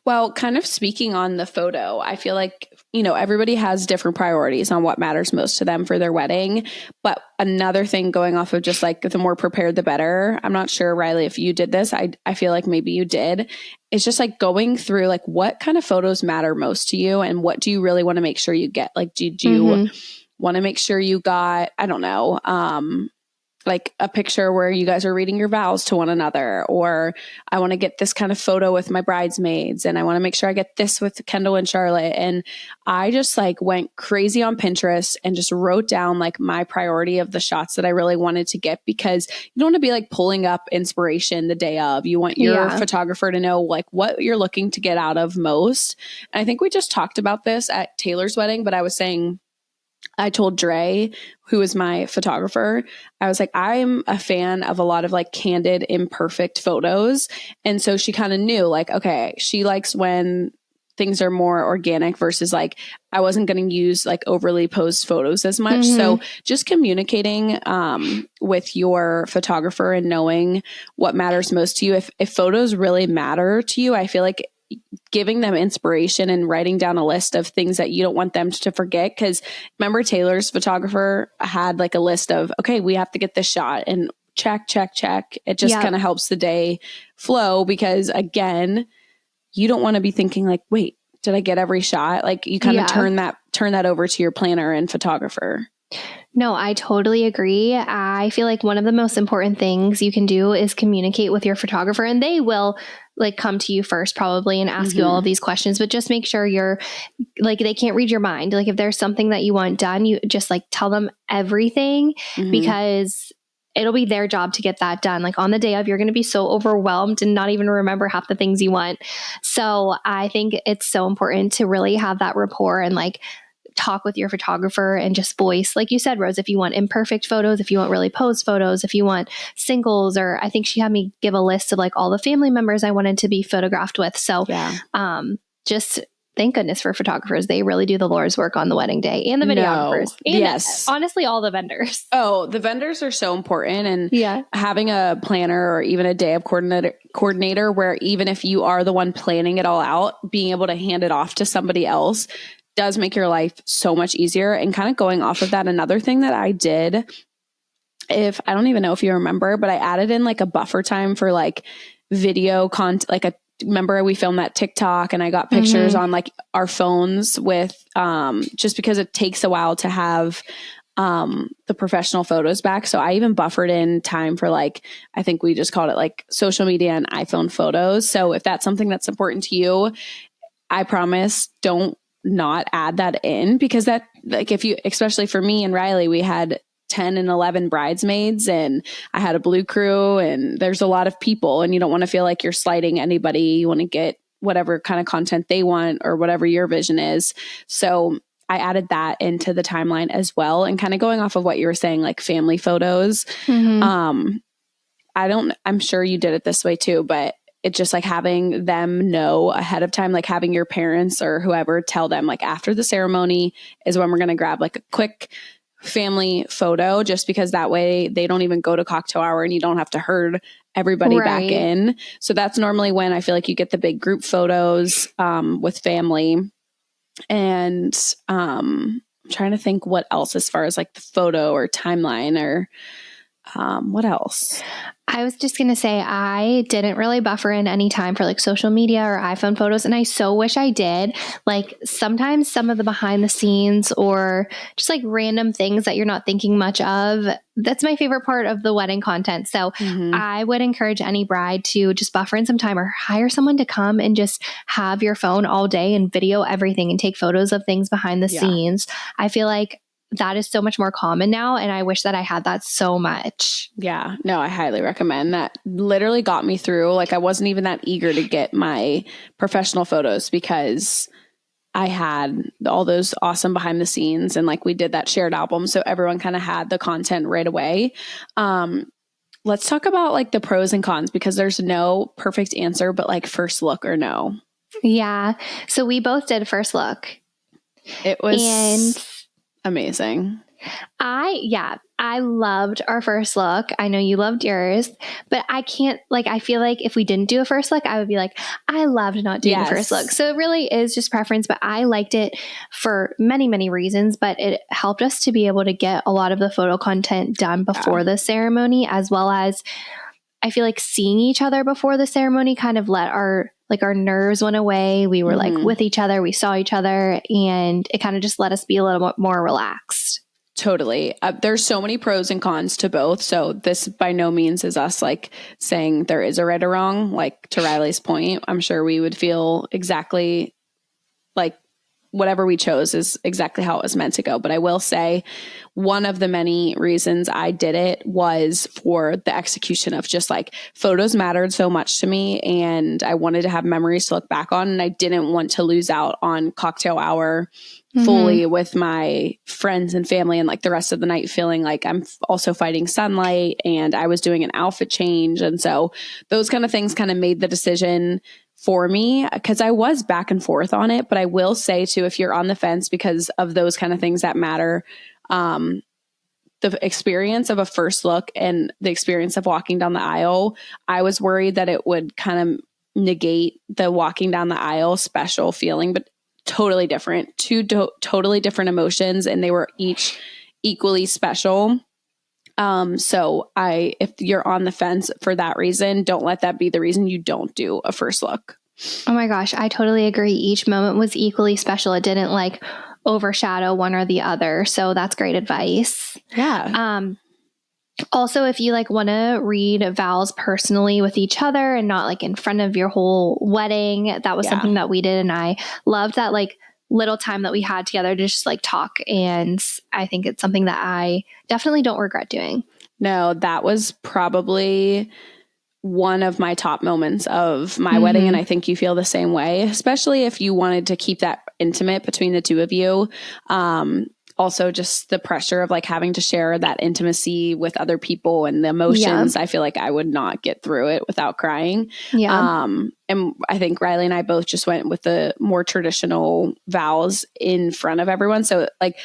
Well, kind of speaking on the photo, I feel like, everybody has different priorities on what matters most to them for their wedding. But another thing, going off of just like the more prepared, the better. I'm not sure, Riley, if you did this. I feel like maybe you did. It's just like going through like what kind of photos matter most to you and what do you really want to make sure you get? Like, did you want to make sure you got, I don't know, like a picture where you guys are reading your vows to one another, or I want to get this kind of photo with my bridesmaids, and I want to make sure I get this with Kendall and Charlotte. And I just like went crazy on Pinterest and just wrote down like my priority of the shots that I really wanted to get, because you don't want to be like pulling up inspiration the day of. You want your photographer to know like what you're looking to get out of most. And I think we just talked about this at Taylor's wedding, but I was saying, I told Dre, who is my photographer, I was like, I'm a fan of a lot of like candid, imperfect photos. And so she kind of knew like, okay, she likes when things are more organic versus like, I wasn't going to use like overly posed photos as much. So just communicating with your photographer and knowing what matters most to you. If photos really matter to you, I feel like giving them inspiration and writing down a list of things that you don't want them to forget. Because remember, Taylor's photographer had like a list of, okay, we have to get this shot, and check. It just kind of helps the day flow, because again, you don't want to be thinking like, wait, did I get every shot? Like you kind of turn that over to your planner and photographer. No, I totally agree. I feel like one of the most important things you can do is communicate with your photographer, and they will like come to you first probably and ask you all of these questions, but just make sure you're like, they can't read your mind. Like if there's something that you want done, you just like tell them everything, because it'll be their job to get that done. Like on the day of, you're going to be so overwhelmed and not even remember half the things you want. So I think it's so important to really have that rapport and like talk with your photographer and just voice, like you said, Rose, if you want imperfect photos, if you want really posed photos, if you want singles, or I think she had me give a list of like all the family members I wanted to be photographed with. So just thank goodness for photographers. They really do the Lord's work on the wedding day, and the videographers. And honestly, all the vendors. Oh, the vendors are so important. And having a planner or even a day of coordinator where even if you are the one planning it all out, being able to hand it off to somebody else does make your life so much easier. And kind of going off of that, another thing that I did, I don't even know if you remember, but I added in like a buffer time for like video content, like remember we filmed that TikTok and I got pictures on like our phones with, just because it takes a while to have the professional photos back. So I even buffered in time for like, I think we just called it like social media and iPhone photos. So if that's something that's important to you, I promise don't not add that in, because that like if you, especially for me and Riley, we had 10 and 11 bridesmaids and I had a blue crew, and there's a lot of people, and you don't want to feel like you're slighting anybody. You want to get whatever kind of content they want or whatever your vision is. So I added that into the timeline as well. And kind of going off of what you were saying, like family photos. I'm sure you did it this way too, but it's just like having them know ahead of time, like having your parents or whoever tell them like after the ceremony is when we're going to grab like a quick family photo, just because that way they don't even go to cocktail hour and you don't have to herd everybody back in. So that's normally when I feel like you get the big group photos with family. And I'm trying to think what else as far as like the photo or timeline or what else? I was just going to say, I didn't really buffer in any time for like social media or iPhone photos. And I so wish I did. Like sometimes some of the behind the scenes or just like random things that you're not thinking much of, that's my favorite part of the wedding content. So I would encourage any bride to just buffer in some time or hire someone to come and just have your phone all day and video everything and take photos of things behind the scenes. I feel like that is so much more common now. And I wish that I had that so much. Yeah, no, I highly recommend that. Literally got me through. Like I wasn't even that eager to get my professional photos because I had all those awesome behind the scenes, and like we did that shared album. So everyone kind of had the content right away. Let's talk about like the pros and cons, because there's no perfect answer, but like first look or no. Yeah. So we both did first look. It was amazing. I loved our first look. I know you loved yours, but I can't, like, I feel like if we didn't do a first look, I would be like, I loved not doing the first look. So it really is just preference, but I liked it for many, many reasons, but it helped us to be able to get a lot of the photo content done before the ceremony, as well as I feel like seeing each other before the ceremony kind of let our nerves went away. We were like with each other, we saw each other, and it kind of just let us be a little bit more relaxed. Totally. There's so many pros and cons to both. So this by no means is us like saying there is a right or wrong. Like to Riley's point, I'm sure we would feel exactly like whatever we chose is exactly how it was meant to go. But I will say one of the many reasons I did it was for the execution of just like photos mattered so much to me. And I wanted to have memories to look back on. And I didn't want to lose out on cocktail hour fully with my friends and family and like the rest of the night feeling like I'm also fighting sunlight and I was doing an outfit change. And so those kind of things kind of made the decision for me because I was back and forth on it. But I will say too, if you're on the fence because of those kind of things that matter, the experience of a first look and the experience of walking down the aisle, I was worried that it would kind of negate the walking down the aisle special feeling, but totally different, two totally different emotions, and they were each equally special. So if you're on the fence for that reason, don't let that be the reason you don't do a first look. Oh my gosh, I totally agree. Each moment was equally special. It didn't like overshadow one or the other. So that's great advice. Yeah. Also, if you like want to read vows personally with each other and not like in front of your whole wedding, that was something that we did. And I loved that like little time that we had together to just like talk. And I think it's something that I definitely don't regret doing. No, that was probably one of my top moments of my wedding. And I think you feel the same way, especially if you wanted to keep that intimate between the two of you. Also just the pressure of like having to share that intimacy with other people and the emotions. I feel like I would not get through it without crying. And I think Riley and I both just went with the more traditional vows in front of everyone. So like,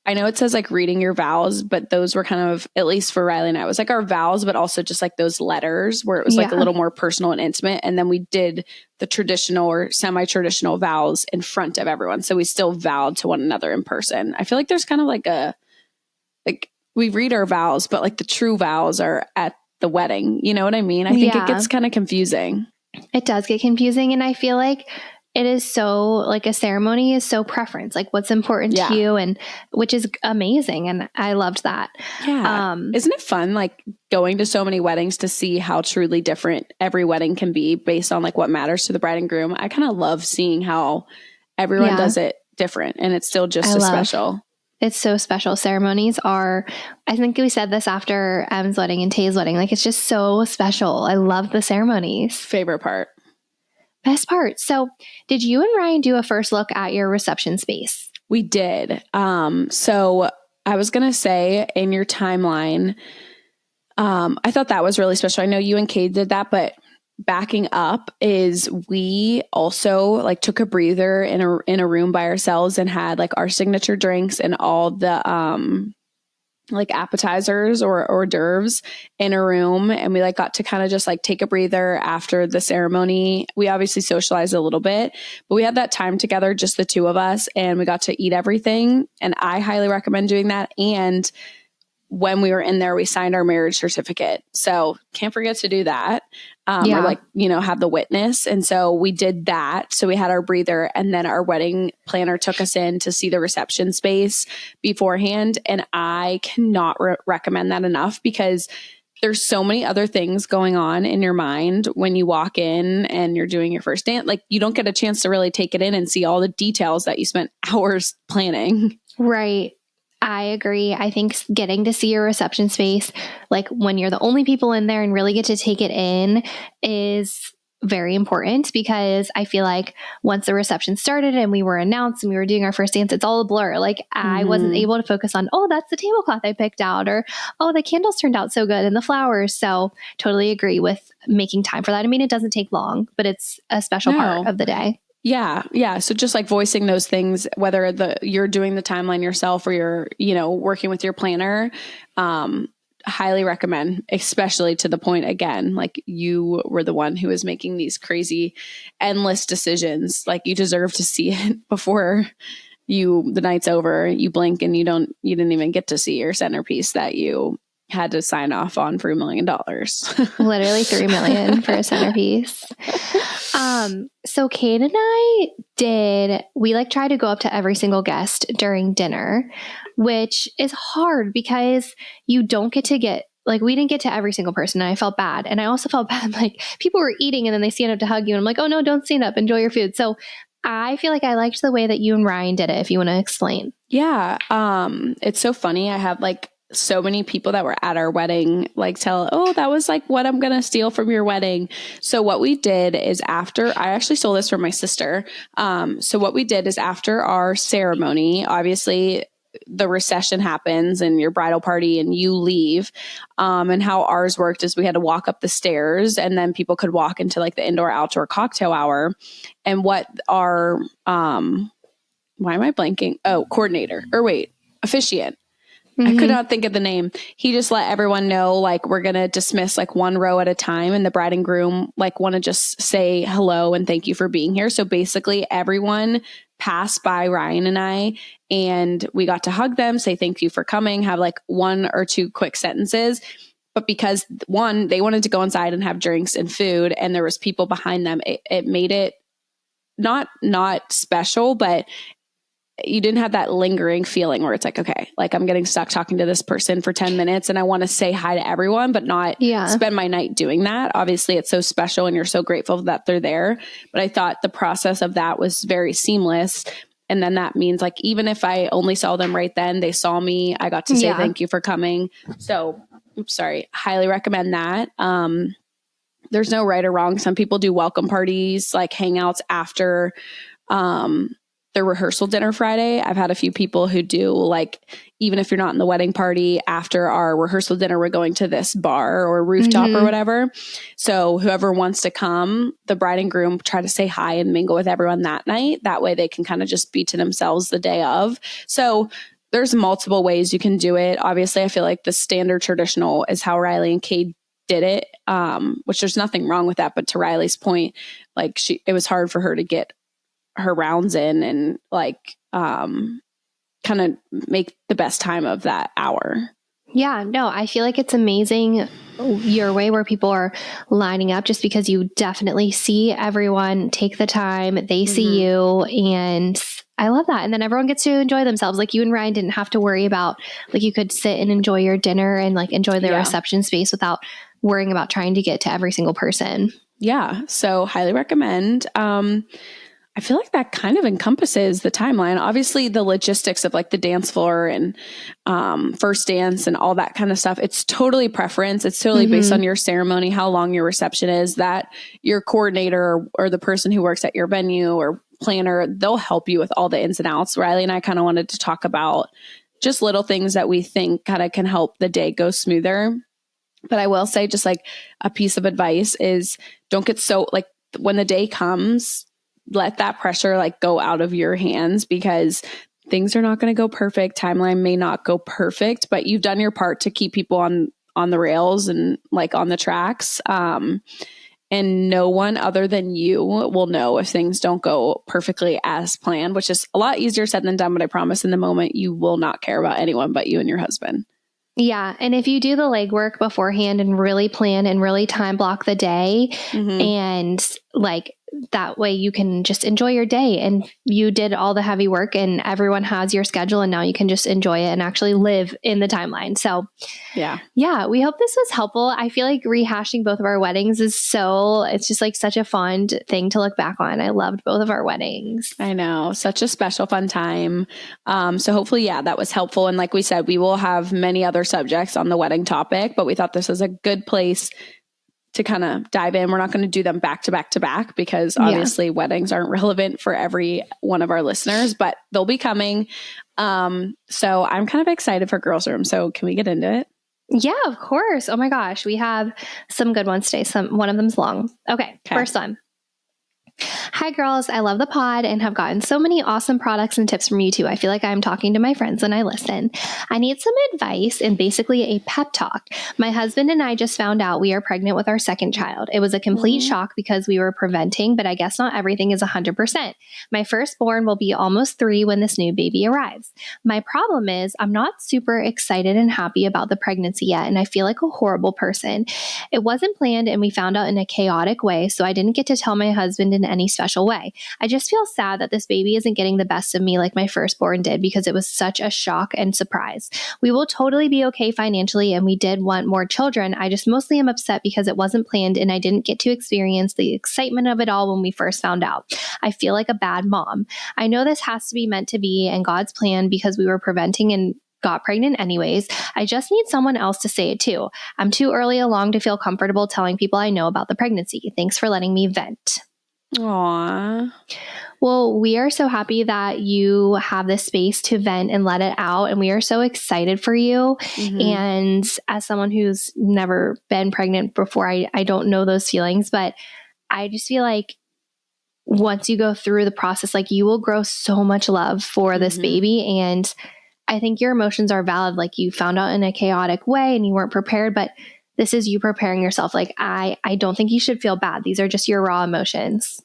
I know it says like reading your vows, but those were kind of, at least for Riley and I, it was like our vows, but also just like those letters where it was like a little more personal and intimate. And then we did the traditional or semi-traditional vows in front of everyone. So we still vowed to one another in person. I feel like there's kind of like we read our vows, but like the true vows are at the wedding. You know what I mean? I think it gets kind of confusing. It does get confusing. And I feel like it is so like a ceremony is so preference, like what's important to you, and which is amazing. And I loved that. Yeah. Isn't it fun like going to so many weddings to see how truly different every wedding can be based on like what matters to the bride and groom? I kind of love seeing how everyone does it different and it's still just as special. It's so special. Ceremonies are, I think we said this after Em's wedding and Tay's wedding, like it's just so special. I love the ceremonies. Favorite part. Best part. So did you and Ryan do a first look at your reception space? We did. So I was going to say in your timeline, I thought that was really special. I know you and Kate did that, but backing up is we also like took a breather in a room by ourselves and had like our signature drinks and all the, like appetizers or hors d'oeuvres in a room. And we like got to kind of just like take a breather after the ceremony. We obviously socialized a little bit, but we had that time together, just the two of us, and we got to eat everything. And I highly recommend doing that. And when we were in there, we signed our marriage certificate. So can't forget to do that. Or like, have the witness. And so we did that. So we had our breather, and then our wedding planner took us in to see the reception space beforehand. And I cannot recommend that enough because there's so many other things going on in your mind when you walk in and you're doing your first dance. Like you don't get a chance to really take it in and see all the details that you spent hours planning. Right. I agree. I think getting to see your reception space, like when you're the only people in there and really get to take it in, is very important because I feel like once the reception started and we were announced and we were doing our first dance, it's all a blur. Like I wasn't able to focus on, oh, that's the tablecloth I picked out, or, oh, the candles turned out so good and the flowers. So totally agree with making time for that. I mean, it doesn't take long, but it's a special part of the day. Yeah. Yeah. So just like voicing those things, whether you're doing the timeline yourself or you're, working with your planner, highly recommend, especially to the point, again, like you were the one who was making these crazy, endless decisions. Like you deserve to see it before the night's over, you blink and you didn't even get to see your centerpiece that you had to sign off on for $1 million. Literally $3 million for a centerpiece. So Kate and I we like try to go up to every single guest during dinner, which is hard because you don't get to like, we didn't get to every single person, and I felt bad. And I also felt bad, like, people were eating and then they stand up to hug you, and I'm like, oh no, don't stand up, enjoy your food. So I feel like I liked the way that you and Ryan did it, if you want to explain. Yeah. It's so funny. I have like so many people that were at our wedding, like oh, that was like what I'm going to steal from your wedding. So what we did is I actually stole this from my sister. So what we did is after our ceremony, obviously the recession happens and your bridal party and you leave. And how ours worked is we had to walk up the stairs and then people could walk into like the indoor outdoor cocktail hour. And what our, why am I blanking? Oh, officiant. I could not think of the name. He just let everyone know, like, we're going to dismiss like one row at a time. And the bride and groom like want to just say hello and thank you for being here. So basically everyone passed by Ryan and I, and we got to hug them, say thank you for coming, have like one or two quick sentences. But because one, they wanted to go inside and have drinks and food, and there was people behind them, it made it not special, but you didn't have that lingering feeling where it's like, okay, like I'm getting stuck talking to this person for 10 minutes and I want to say hi to everyone, but not spend my night doing that. Obviously it's so special and you're so grateful that they're there. But I thought the process of that was very seamless. And then that means like, even if I only saw them right then, they saw me, I got to say thank you for coming. So highly recommend that. There's no right or wrong. Some people do welcome parties, like hangouts after, the rehearsal dinner Friday. I've had a few people who do, like, even if you're not in the wedding party, after our rehearsal dinner, we're going to this bar or rooftop or whatever. So whoever wants to come, the bride and groom try to say hi and mingle with everyone that night. That way they can kind of just be to themselves the day of. So there's multiple ways you can do it. Obviously, I feel like the standard traditional is how Riley and Cade did it, which there's nothing wrong with that. But to Riley's point, like it was hard for her to get her rounds in and like kind of make the best time of that hour. Yeah, no, I feel like it's amazing your way where people are lining up, just because you definitely see everyone take the time, they see you, and I love that. And then everyone gets to enjoy themselves. Like you and Ryan didn't have to worry about, like, you could sit and enjoy your dinner and like enjoy the reception space without worrying about trying to get to every single person. Yeah, so highly recommend. I feel like that kind of encompasses the timeline. Obviously, the logistics of like the dance floor and first dance and all that kind of stuff, it's totally preference. It's totally based on your ceremony, how long your reception is, that your coordinator or the person who works at your venue or planner, they'll help you with all the ins and outs. Riley and I kind of wanted to talk about just little things that we think kind of can help the day go smoother. But I will say, just like a piece of advice is, don't get so like, when the day comes, let that pressure like go out of your hands, because things are not going to go perfect. Timeline may not go perfect, but you've done your part to keep people on the rails and like on the tracks. And no one other than you will know if things don't go perfectly as planned, which is a lot easier said than done. But I promise in the moment, you will not care about anyone but you and your husband. Yeah. And if you do the legwork beforehand and really plan and really time block the day, and like that way you can just enjoy your day, and you did all the heavy work and everyone has your schedule, and now you can just enjoy it and actually live in the timeline. So yeah, we hope this was helpful. I feel like rehashing both of our weddings it's just like such a fun thing to look back on. I loved both of our weddings. I know, such a special fun time. So hopefully, that was helpful. And like we said, we will have many other subjects on the wedding topic, but we thought this was a good place to kind of dive in. We're not going to do them back to back to back, because obviously weddings aren't relevant for every one of our listeners, but they'll be coming. So I'm kind of excited for Girls Room. So can we get into it? Yeah, of course. Oh my gosh. We have some good ones today. One of them's long. Okay. First one. Hi, girls. I love the pod and have gotten so many awesome products and tips from you too. I feel like I'm talking to my friends when I listen. I need some advice and basically a pep talk. My husband and I just found out we are pregnant with our second child. It was a complete shock because we were preventing, but I guess not everything is 100%. My firstborn will be almost 3 when this new baby arrives. My problem is I'm not super excited and happy about the pregnancy yet, and I feel like a horrible person. It wasn't planned and we found out in a chaotic way, so I didn't get to tell my husband in any special way. I just feel sad that this baby isn't getting the best of me like my firstborn did because it was such a shock and surprise. We will totally be okay financially and we did want more children. I just mostly am upset because it wasn't planned and I didn't get to experience the excitement of it all when we first found out. I feel like a bad mom. I know this has to be meant to be and God's plan because we were preventing and got pregnant anyways. I just need someone else to say it too. I'm too early along to feel comfortable telling people I know about the pregnancy. Thanks for letting me vent. Aww. Well, we are so happy that you have this space to vent and let it out. And we are so excited for you. And as someone who's never been pregnant before, I don't know those feelings, but I just feel like once you go through the process, like you will grow so much love for this baby. And I think your emotions are valid. Like you found out in a chaotic way and you weren't prepared, but this is you preparing yourself. Like I don't think you should feel bad. These are just your raw emotions.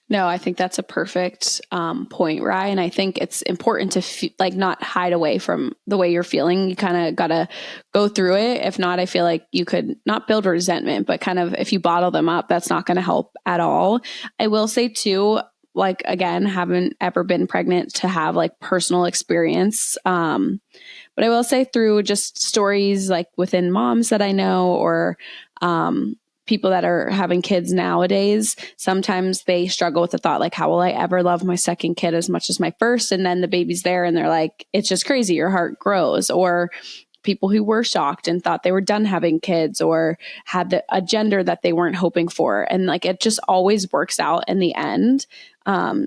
No, I think that's a perfect point, Ryan. I think it's important to not hide away from the way you're feeling. You kind of got to go through it. If not, I feel like you could not build resentment, but kind of if you bottle them up, that's not going to help at all. I will say too, like, again, haven't ever been pregnant to have like personal experience. But I will say through just stories like within moms that I know or people that are having kids nowadays, sometimes they struggle with the thought, like, how will I ever love my second kid as much as my first? And then the baby's there and they're like, it's just crazy. Your heart grows. Or people who were shocked and thought they were done having kids or had a gender that they weren't hoping for. And like, it just always works out in the end.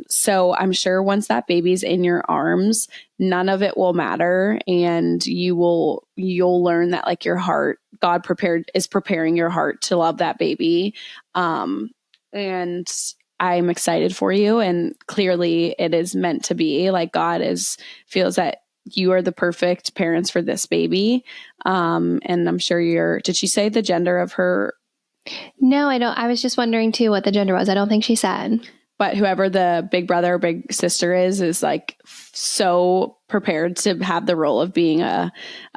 So I'm sure once that baby's in your arms, none of it will matter. And you'll learn that like your heart, God is preparing your heart to love that baby. And I'm excited for you. And clearly it is meant to be. Like God feels that you are the perfect parents for this baby. And I'm sure did she say the gender of her? No, I don't. I was just wondering too what the gender was. I don't think she said. But whoever the big brother or big sister is like so prepared to have the role of being a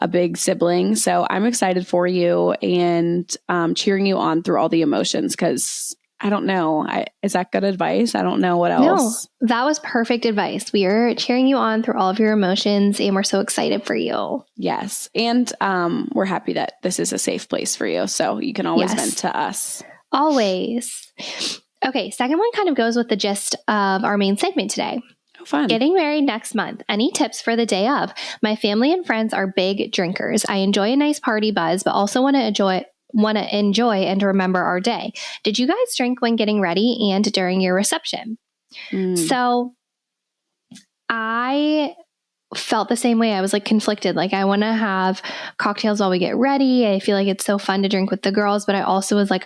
big sibling. So I'm excited for you and cheering you on through all the emotions because I don't know. Is that good advice? I don't know what else. No, that was perfect advice. We are cheering you on through all of your emotions and we're so excited for you. Yes. And we're happy that this is a safe place for you. So you can always vent to us. Always. Okay. Second one kind of goes with the gist of our main segment today. Oh, fun. Getting married next month. Any tips for the day of? My family and friends are big drinkers. I enjoy a nice party buzz, but also want to enjoy and remember our day. Did you guys drink when getting ready and during your reception? So I felt the same way. I was like conflicted. Like I want to have cocktails while we get ready. I feel like it's so fun to drink with the girls, but I also was like,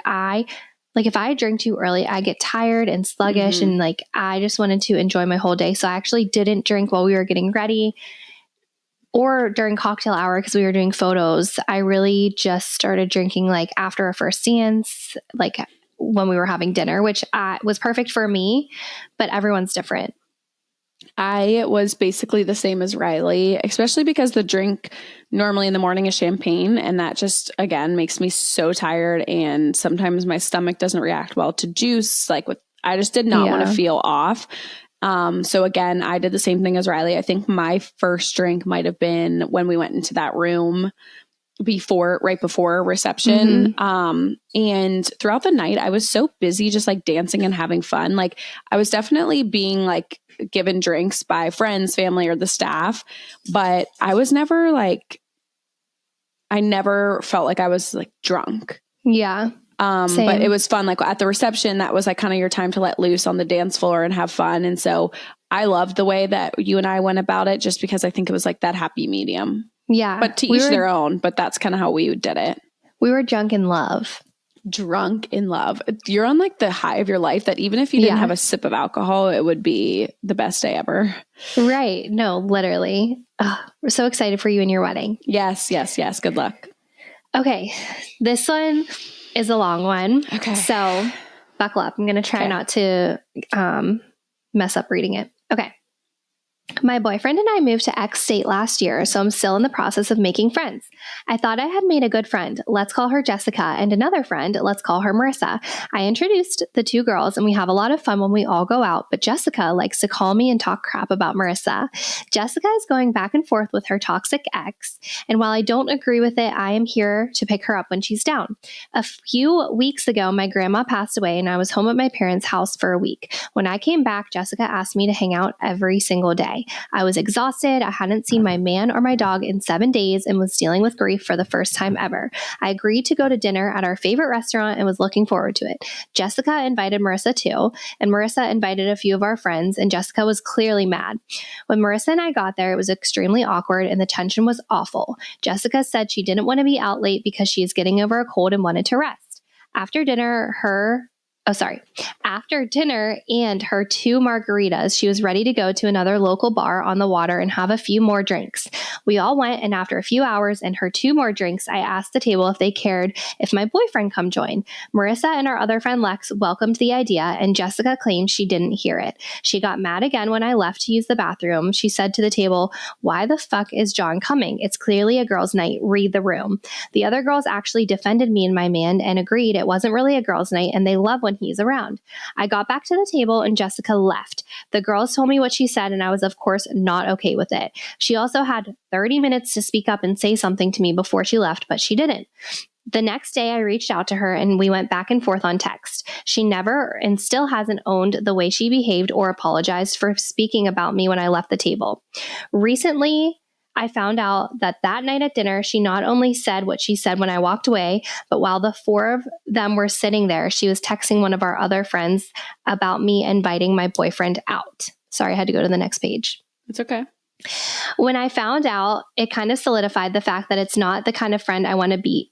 if I drink too early, I get tired and sluggish and like I just wanted to enjoy my whole day. So I actually didn't drink while we were getting ready or during cocktail hour because we were doing photos. I really just started drinking like after a first dance, like when we were having dinner, which was perfect for me, but everyone's different. I was basically the same as Riley, especially because the drink normally in the morning is champagne. And that just, again, makes me so tired. And sometimes my stomach doesn't react well to juice. I just did not want to feel off. So again, I did the same thing as Riley. I think my first drink might have been when we went into that room right before reception. And throughout the night, I was so busy just like dancing and having fun. Like I was definitely being like given drinks by friends, family, or the staff, but I was never I never felt like I was like drunk. Yeah. Same. But it was fun. Like at the reception, that was like kind of your time to let loose on the dance floor and have fun. And so I loved the way that you and I went about it just because I think it was like that happy medium. Yeah. But to each their own, but that's kind of how we did it. We were drunk in love. drunk in love. You're on like the high of your life that even if you didn't have a sip of alcohol, it would be the best day ever. Right. No, literally. We're so excited for you and your wedding. Yes. Good luck. Okay. This one is a long one. Okay. So buckle up. I'm going to try not to mess up reading it. Okay. My boyfriend and I moved to X state last year, so I'm still in the process of making friends. I thought I had made a good friend. Let's call her Jessica, and another friend, let's call her Marissa. I introduced the two girls, and we have a lot of fun when we all go out, but Jessica likes to call me and talk crap about Marissa. Jessica is going back and forth with her toxic ex, and while I don't agree with it, I am here to pick her up when she's down. A few weeks ago, my grandma passed away, and I was home at my parents' house for a week. When I came back, Jessica asked me to hang out every single day. I was exhausted. I hadn't seen my man or my dog in 7 days and was dealing with grief for the first time ever. I agreed to go to dinner at our favorite restaurant and was looking forward to it. Jessica invited Marissa too, and Marissa invited a few of our friends, and Jessica was clearly mad. When Marissa and I got there, it was extremely awkward and the tension was awful. Jessica said she didn't want to be out late because she is getting over a cold and wanted to rest. After dinner and her 2 margaritas, she was ready to go to another local bar on the water and have a few more drinks. We all went, and after a few hours and her 2 more drinks, I asked the table if they cared if my boyfriend come join. Marissa and our other friend Lex welcomed the idea, and Jessica claimed she didn't hear it. She got mad again when I left to use the bathroom. She said to the table, "Why the fuck is John coming? It's clearly a girls' night. Read the room." The other girls actually defended me and my man and agreed it wasn't really a girls' night, and they love when he's around. I got back to the table and Jessica left. The girls told me what she said, and I was, of course, not okay with it. She also had 30 minutes to speak up and say something to me before she left, but she didn't. The next day, I reached out to her and we went back and forth on text. She never and still hasn't owned the way she behaved or apologized for speaking about me when I left the table. Recently, I found out that night at dinner, she not only said what she said when I walked away, but while the 4 of them were sitting there, she was texting one of our other friends about me inviting my boyfriend out. Sorry, I had to go to the next page. It's okay. When I found out, it kind of solidified the fact that it's not the kind of friend I want to be.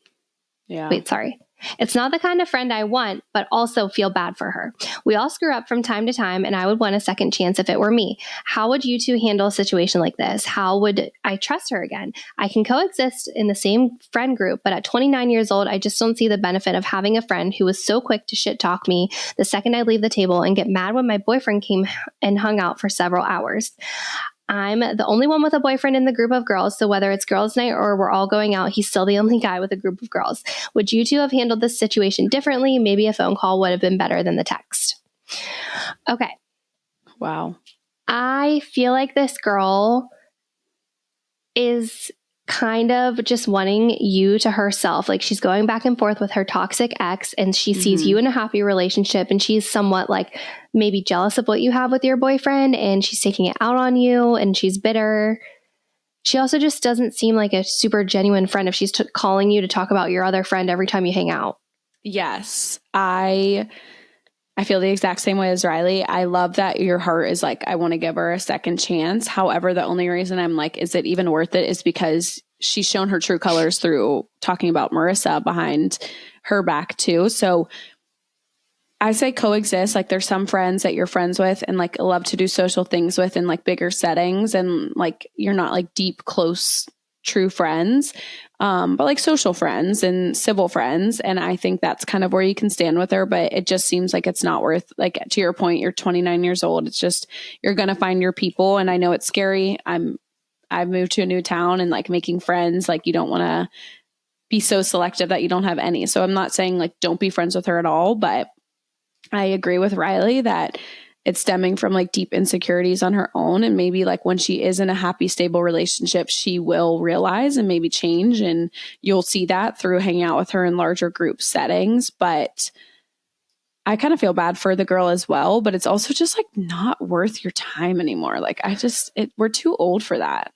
It's not the kind of friend I want, but also feel bad for her. We all screw up from time to time, and I would want a second chance if it were me. How would you two handle a situation like this? How would I trust her again? I can coexist in the same friend group, but at 29 years old, I just don't see the benefit of having a friend who was so quick to shit talk me the second I leave the table and get mad when my boyfriend came and hung out for several hours. I'm the only one with a boyfriend in the group of girls, so whether it's girls' night or we're all going out, he's still the only guy with a group of girls. Would you two have handled this situation differently? Maybe a phone call would have been better than the text. Okay. Wow. I feel like this girl is kind of just wanting you to herself. Like she's going back and forth with her toxic ex and she sees you in a happy relationship and she's somewhat like maybe jealous of what you have with your boyfriend and she's taking it out on you and she's bitter. She also just doesn't seem like a super genuine friend if she's calling you to talk about your other friend every time you hang out. Yes. I feel the exact same way as Riley. I love that your heart is like, I want to give her a second chance. However, the only reason I'm like, is it even worth it is because she's shown her true colors through talking about Marissa behind her back too. So I say coexist. Like there's some friends that you're friends with and like love to do social things with in like bigger settings and like you're not like deep, close, true friends. But like social friends and civil friends. And I think that's kind of where you can stand with her, but it just seems like it's not worth, like to your point, you're 29 years old. It's just, you're going to find your people. And I know it's scary. I've moved to a new town and like making friends, like you don't want to be so selective that you don't have any. So I'm not saying like, don't be friends with her at all, but I agree with Riley that it's stemming from like deep insecurities on her own. And maybe like when she is in a happy, stable relationship, she will realize and maybe change. And you'll see that through hanging out with her in larger group settings. But I kind of feel bad for the girl as well. But it's also just like not worth your time anymore. Like we're too old for that.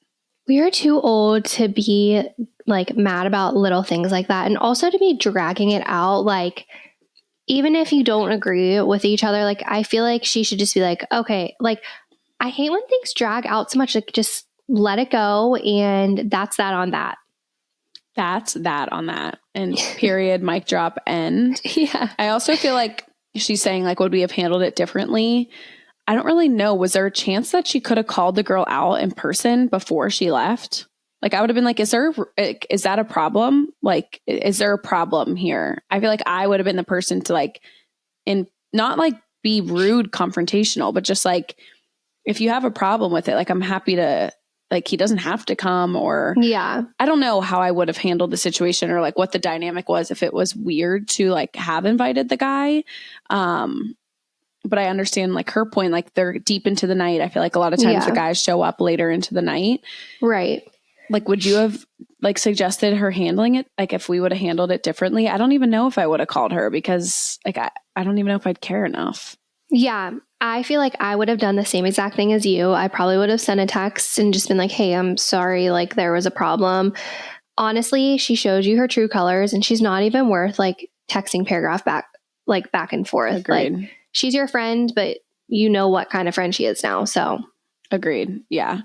We are too old to be like mad about little things like that. And also to be dragging it out like, even if you don't agree with each other, like I feel like she should just be like, okay, like I hate when things drag out so much, like just let it go and that's that on that. That's that on that. And period, mic drop, end. Yeah. I also feel like she's saying, like, would we have handled it differently? I don't really know. Was there a chance that she could have called the girl out in person before she left? Like, I would have been like, is that a problem? Like, is there a problem here? I feel like I would have been the person to like, and not like be rude, confrontational, but just like, if you have a problem with it, like, I'm happy to, like, he doesn't have to come, or yeah, I don't know how I would have handled the situation, or like what the dynamic was if it was weird to like have invited the guy. But I understand like her point, like they're deep into the night. I feel like a lot of times the guys show up later into the night. Right. Like, would you have like suggested her handling it? Like, if we would have handled it differently? I don't even know if I would have called her, because like, I don't even know if I'd care enough. Yeah. I feel like I would have done the same exact thing as you. I probably would have sent a text and just been like, hey, I'm sorry. Like, there was a problem. Honestly, she showed you her true colors, and she's not even worth like texting paragraph back and forth. Agreed. Like, she's your friend, but you know what kind of friend she is now. So agreed. Yeah.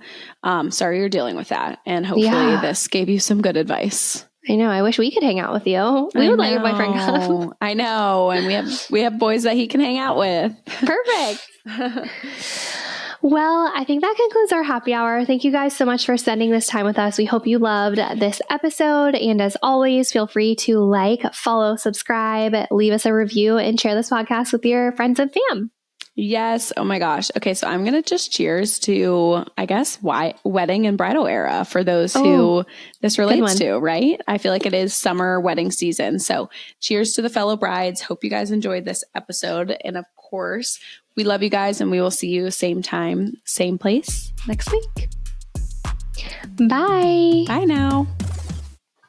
Sorry you're dealing with that. And hopefully this gave you some good advice. I know. I wish we could hang out with you. We would let your boyfriend come. I know. And we have boys that he can hang out with. Perfect. Well, I think that concludes our happy hour. Thank you guys so much for spending this time with us. We hope you loved this episode. And as always, feel free to like, follow, subscribe, leave us a review, and share this podcast with your friends and fam. Yes. Oh my gosh. Okay. So I'm going to just cheers to, I guess, wedding and bridal era for those who this relates to, right? I feel like it is summer wedding season. So cheers to the fellow brides. Hope you guys enjoyed this episode. And of course, we love you guys, and we will see you same time, same place next week. Bye. Bye now.